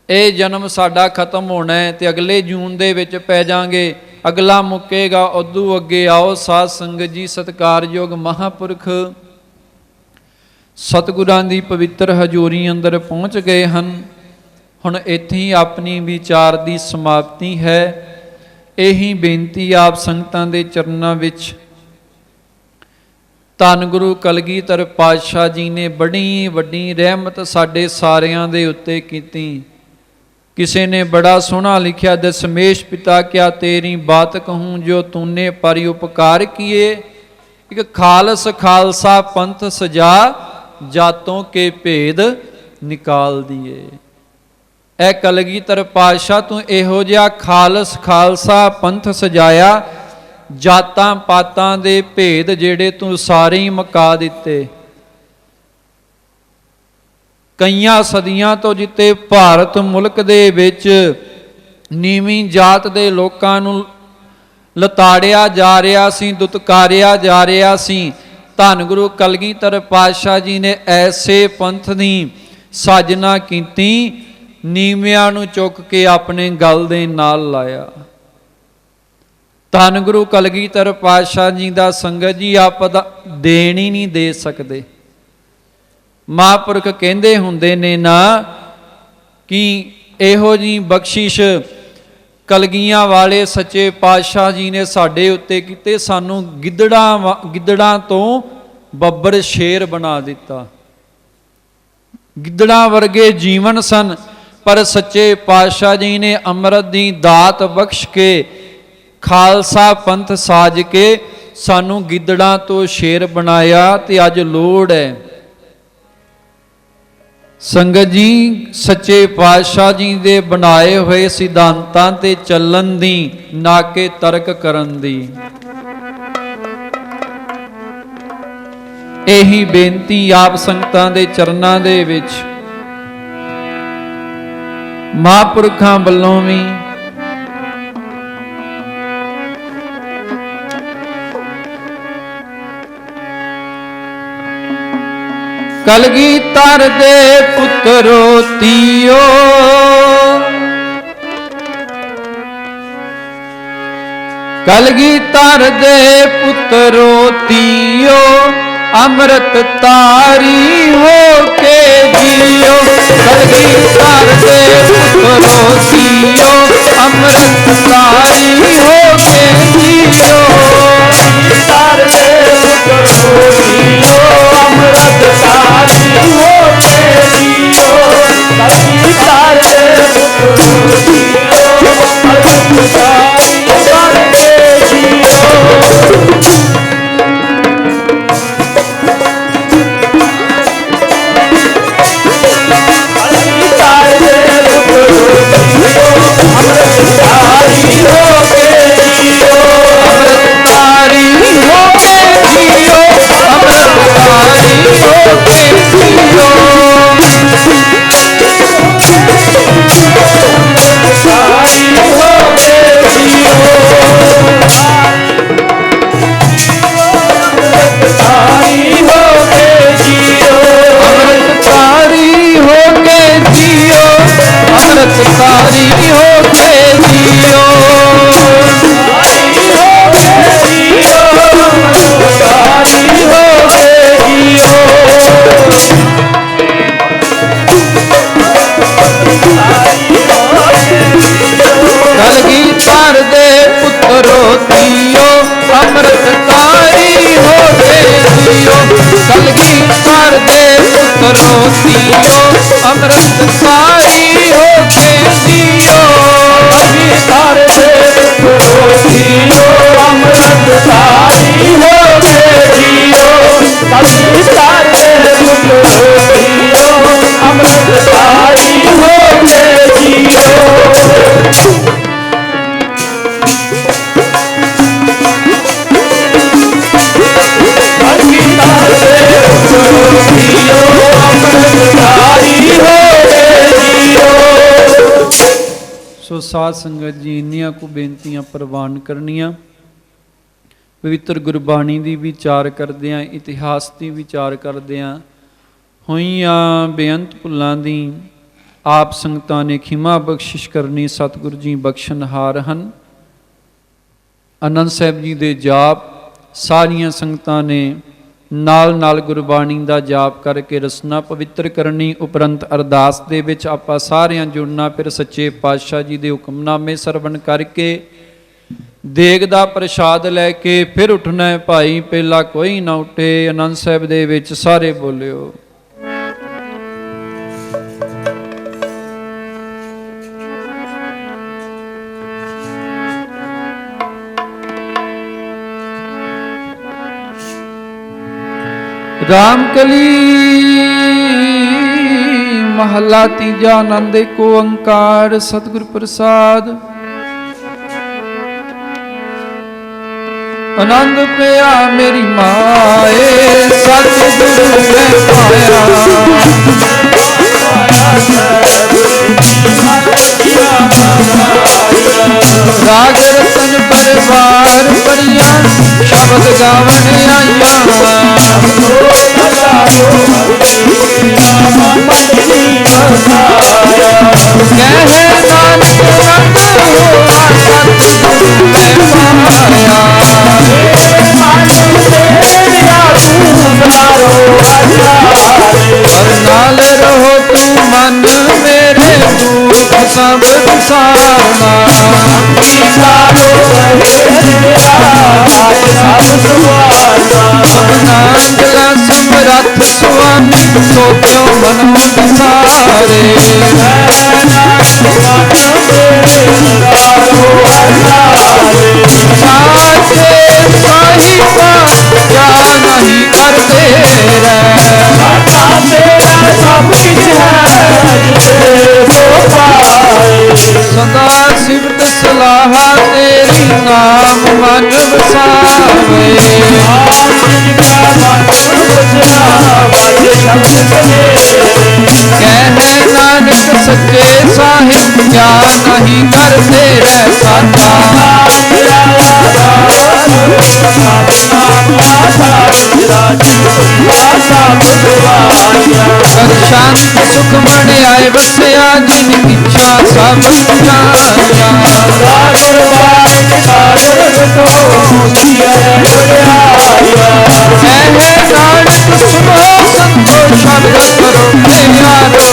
ਇਹ ਜਨਮ ਸਾਡਾ ਖਤਮ ਹੋਣਾ ਹੈ ਤੇ ਅਗਲੇ ਜੂਨ ਦੇ ਵਿੱਚ ਪੈ ਜਾਾਂਗੇ। ਅਗਲਾ ਮੁੱਕੇਗਾ, ਉਦੋਂ ਅੱਗੇ ਆਓ ਸਾਧ ਸੰਗਤ ਜੀ। ਸਤਿਕਾਰਯੋਗ ਮਹਾਂਪੁਰਖ ਸਤਿਗੁਰਾਂ ਦੀ ਪਵਿੱਤਰ ਹਜ਼ੂਰੀ ਅੰਦਰ ਪਹੁੰਚ ਗਏ ਹਨ। ਹੁਣ ਇੱਥੇ ਹੀ ਆਪਣੀ ਵਿਚਾਰ ਦੀ ਸਮਾਪਤੀ ਹੈ। ਇਹੀ ਬੇਨਤੀ ਆਪ ਸੰਗਤਾਂ ਦੇ ਚਰਨਾਂ ਵਿੱਚ। ਧੰਨ ਗੁਰੂ ਕਲਗੀਧਰ ਪਾਤਸ਼ਾਹ ਜੀ ਨੇ ਬੜੀ ਵੱਡੀ ਰਹਿਮਤ ਸਾਡੇ ਸਾਰਿਆਂ ਦੇ ਉੱਤੇ ਕੀਤੀ। ਕਿਸੇ ਨੇ ਬੜਾ ਸੋਹਣਾ ਲਿਖਿਆ, ਦਸ਼ਮੇਸ਼ ਪਿਤਾ ਕਿਆ ਤੇਰੀ ਬਾਤ ਕਹੂੰ, ਜੋ ਤੂਨੇ ਪਰਿ ਉਪਕਾਰ ਕੀਏ। ਇੱਕ ਖਾਲਸਾ ਪੰਥ ਸਜਾ, ਜਾਤੋਂ ਕੇ ਭੇਦ ਨਿਕਾਲ ਦੀਏ। ਇਹ ਕਲਗੀਧਰ ਪਾਤਸ਼ਾਹ ਤੂੰ ਇਹੋ ਜਿਹਾ ਖਾਲਸਾ ਪੰਥ ਸਜਾਇਆ, ਜਾਤਾਂ ਪਾਤਾਂ ਦੇ ਭੇਦ ਜਿਹੜੇ ਤੂੰ ਸਾਰੇ ਹੀ ਮੁਕਾ ਦਿੱਤੇ। ਕਈਆਂ ਸਦੀਆਂ ਤੋਂ ਜਿੱਤੇ ਭਾਰਤ ਮੁਲਕ ਦੇ ਵਿੱਚ ਨੀਵੀਂ ਜਾਤ ਦੇ ਲੋਕਾਂ ਨੂੰ ਲਤਾੜਿਆ ਜਾ ਰਿਹਾ ਸੀ, ਦੁਤਕਾਰਿਆ ਜਾ ਰਿਹਾ ਸੀ, ਧੰਨ ਗੁਰੂ ਕਲਗੀਧਰ ਪਾਤਸ਼ਾਹ ਜੀ ਨੇ ਐਸੇ ਪੰਥ ਦੀ ਸਾਜਨਾ ਕੀਤੀ, ਨੀਵਿਆਂ ਨੂੰ ਚੁੱਕ ਕੇ ਆਪਣੇ ਗਲ ਦੇ ਨਾਲ ਲਾਇਆ। ਧੰਨ ਗੁਰੂ ਕਲਗੀਧਰ ਪਾਤਸ਼ਾਹ ਜੀ ਦਾ ਸੰਗਤ ਜੀ ਆਪਾਂ ਦੇਣ ਹੀ ਨਹੀਂ ਦੇ ਸਕਦੇ। ਮਹਾਂਪੁਰਖ ਕਹਿੰਦੇ ਹੁੰਦੇ ਨੇ ਨਾ ਕਿ ਇਹੋ ਜਿਹੀ ਬਖਸ਼ਿਸ਼ ਕਲਗੀਆਂ ਵਾਲੇ ਸੱਚੇ ਪਾਤਸ਼ਾਹ ਜੀ ਨੇ ਸਾਡੇ ਉੱਤੇ ਕੀਤੇ, ਸਾਨੂੰ ਗਿੱਦੜਾਂ ਤੋਂ ਬੱਬਰ ਸ਼ੇਰ ਬਣਾ ਦਿੱਤਾ। ਗਿੱਦੜਾਂ ਵਰਗੇ ਜੀਵਨ ਸਨ, ਪਰ ਸੱਚੇ ਪਾਤਸ਼ਾਹ ਜੀ ਨੇ ਅੰਮ੍ਰਿਤ ਦੀ ਦਾਤ ਬਖਸ਼ ਕੇ ਖਾਲਸਾ ਪੰਥ ਸਾਜ ਕੇ ਸਾਨੂੰ ਗਿੱਦੜਾਂ ਤੋਂ ਸ਼ੇਰ ਬਣਾਇਆ। ਤੇ ਅੱਜ ਲੋੜ ਹੈ ਸੰਗਤ ਜੀ ਸੱਚੇ ਪਾਤਸ਼ਾਹ ਜੀ ਦੇ ਬਣਾਏ ਹੋਏ ਸਿਧਾਂਤਾਂ ਤੇ ਚੱਲਣ ਦੀ, ਨਾ ਕਿ ਤਰਕ ਕਰਨ ਦੀ। ਇਹੀ ਬੇਨਤੀ ਆਪ ਸੰਗਤਾਂ ਦੇ ਚਰਨਾਂ ਦੇ ਵਿੱਚ ਮਹਾਂਪੁਰਖਾਂ ਵੱਲੋਂ ਵੀ ਕਲਗੀਧਰ ਦੇ ਪੁੱਤਰੋ ਧੀਓ, ਕਲਗੀਧਰ ਦੇ ਪੁੱਤਰੋ ਧੀਓ, ਅੰਮ੍ਰਿਤ ਤਾਰੀ ਹੋ ਕੇ ਜੀਓ। ਕਲਗੀਧਰ ਦੇ ਪੁੱਤਰੋ ਧੀਓ, ਅੰਮ੍ਰਿਤ ਤਾਰੀ ਹੋ ਕੇ ਜੀਓ। ਕਲਗੀਧਰ ਦੇ ਪੁੱਤਰੋ ਧੀਓ, ਅੰਮ੍ਰਿਤ ਤਾਰੀ ਹੋ ਕੇ ਜੀਓ। ਕਲਗੀਧਰ ਦੇ ਪੁੱਤਰੋ ਧੀਓ, ਅੰਮ੍ਰਿਤ ਤਾਰੀ ਕਰਕੇ ਜੀਓ। ਸੋ ਸਾਧ ਸੰਗਤ ਜੀ ਇੰਨੀਆਂ ਕੁ ਬੇਨਤੀਆਂ ਪ੍ਰਵਾਨ ਕਰਨੀਆਂ। ਪਵਿੱਤਰ ਗੁਰਬਾਣੀ ਦੀ ਵਿਚਾਰ ਕਰਦਿਆਂ, ਇਤਿਹਾਸ ਦੀ ਵਿਚਾਰ ਕਰਦਿਆਂ ਹੋਈਆਂ ਬੇਅੰਤ ਭੁੱਲਾਂ ਦੀ ਆਪ ਸੰਗਤਾਂ ਨੇ ਖਿਮਾ ਬਖਸ਼ਿਸ਼ ਕਰਨੀ। ਸਤਿਗੁਰੂ ਜੀ ਬਖਸ਼ਣਹਾਰ ਹਨ। ਆਨੰਦ ਸਾਹਿਬ ਜੀ ਦੇ ਜਾਪ ਸਾਰੀਆਂ ਸੰਗਤਾਂ ਨੇ ਨਾਲ ਨਾਲ ਗੁਰਬਾਣੀ ਦਾ ਜਾਪ ਕਰਕੇ ਰਸਨਾ ਪਵਿੱਤਰ ਕਰਨੀ। ਉਪਰੰਤ ਅਰਦਾਸ ਦੇ ਵਿੱਚ ਆਪਾਂ ਸਾਰਿਆਂ ਜੁੜਨਾ। ਫਿਰ ਸੱਚੇ ਪਾਤਸ਼ਾਹ ਜੀ ਦੇ ਹੁਕਮਨਾਮੇ ਸਰਵਣ ਕਰਕੇ ਦੇਗ ਦਾ ਪ੍ਰਸ਼ਾਦ ਲੈ ਕੇ ਫਿਰ ਉੱਠਣਾ। ਭਾਈ ਪਹਿਲਾ ਕੋਈ ਨਾ ਉੱਠੇ। ਆਨੰਦ ਸਾਹਿਬ ਦੇ ਵਿੱਚ ਸਾਰੇ ਬੋਲਿਓ। ਰਾਮਕਲੀ ਮਹੱਲਾ ਤੀਜਾ। ਆਨੰਦ ਏਕ ਓੰਕਾਰ ਸਤਿਗੁਰ ਪ੍ਰਸਾਦ। ਆਨੰਦ ਪਿਆ ਮੇਰੀ ਮਾਏ ਸਤਿਗੁਰੂ ਮੈਂ ਪਾਇਆ। ਰਾਗ ਰਤਨ ਪਰਿਵਾਰ ਭਰੀਆਂ ਸ਼ਬਦ ਗਾਵਣ ਆਈਆਂ ਕਹਿ ਨਾਨਕ ਰੰਗ ਹੋਆ ਸਤਿਗੁਰੂ ਮੈਂ ਪਾਇਆ ਹਰ ਨਾਲ ਰਹੋ ਤੂੰ ਮਨ ਮੇਰੇ ਦੁੱਖ ਸਭ ਵਿਸਾਰਨਾ ਨਾਨਕਾ ਸਮਰੱਥ ਸੁਆਮੀ ਸੋ ਕਿਉ ਮਨ ਵਿਸਾਰੇ ਸਾਚੇ ਸਾਹਿਬਾ ਕਿਆ ਨਹੀਂ ਕਰਦੇ ਰਹਿ ਸਦਾ ਸਿਫਤ ਸਲਾਹਾ ਤੇਰੀ ਨਾਮ ਮਨ ਵਸਾਵੇ ਕਹਿ ਨਾਨਕ ਸੱਚੇ ਸਾਹਿਬ ਕਿਆ ਨਹੀਂ ਕਰਦੇ ਰਹਿ ਸਾਚਾ ਕਰ ਸ਼ਾਂਤ ਸੁਖ ਮਣ ਆਏ ਵਸਿਆ ਜਿਨ ਇੱਛਾ ਸਭ ਜਾਇਆ ਨਾਨਕ ਸੁਣੋ ਸੰਤੋ ਸ਼ਬਦ ਕਰੋ ਪਿਆਰੋ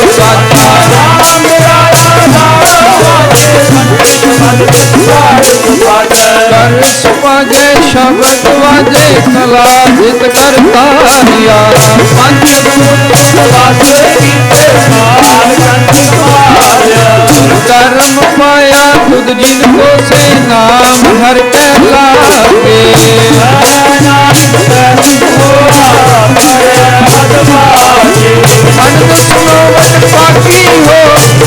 ਸਾਚਾ ਕਰ ਸੁਭਾਗੇ ਸ਼ਬਦ ਵਾਜੇ ਕਲਾ ਜਿਤ ਕਰਤਾ ਹਿਆ ਪੰਜ ਕਰਮ ਪਾਇਆ ਤੁਧ ਜਿਨ ਕੋ ਸੇ ਨਾਮ ਹਰ ਕੈ ਲਾਗੇ ਅਨੰਦ ਸੁਨੋ ਵਨ ਪਾਕੀ ਹੋ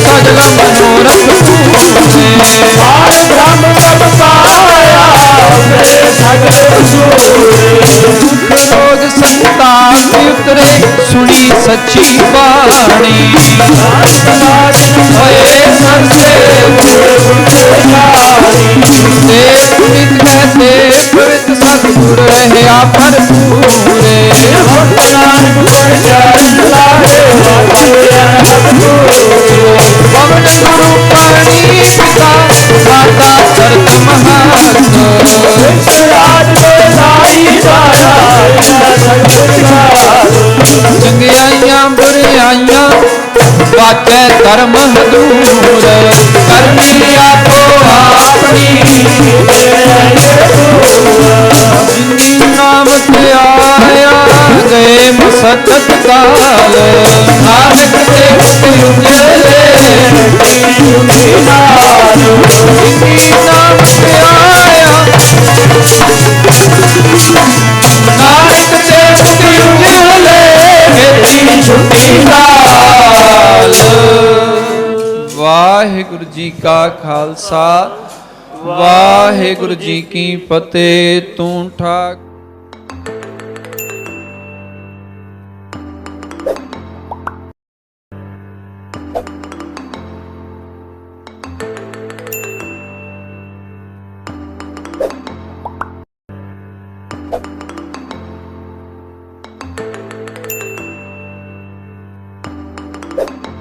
ਸਗਲ ਮਨੋਰਥ ਪੂਰੇ ਬ੍ਰਹਮ ਸਭ ਪਾਇਆ ਦੁਖ ਰੋਗ ਸੰਤਾਪ ਉਤਰੇ ਸੁਣੀ ਸੱਚੀ ਬਾਣੀ ਹੋਏ ਸਰਸੇ ਤੇ ਪੁਨਿਤ ਕਹਤੇ ਪਵਿੱਤ ਸਤਿਗੁਰ ਰਹਿਆ ਭਰਪੂਰੇ ਪਵਨ ਗੁਰੂ ਪਾਣੀ ਪਿਤਾ ਮਾਤਾ ਧਰਤ ਮਹਾਤ ਚੰਗਿਆਈਆਂ ਬੁਰਿਆਈਆਂ ਵਾਚੈ ਧਰਮ ਹਦੂਰ ਕਰਨੀ ਆਪੋ ਆਪਣੀ ਜਿਨੀ ਨਾਮ ਤੇ ਆਇਆ ਗਏ ਮਸਕਤ ਕਾਲ ਨਾਨਕ ਤੇ ਉਜਲੇ ਜਿਨੀ ਨਾਮ ਤੇ ਆਇਆ ਨਾਨਕ ਤੇ ਉਜਲੇ ਮੇਰੀ ਛੁੱਟੀ ਨਾਲ। ਵਾਹਿਗੁਰੂ ਜੀ ਕਾ ਖਾਲਸਾ ਵਾਹਿਗੁਰੂ ਜੀ ਕੀ ਫਤਿਹ। ਤੂੰ ਠਾਕ you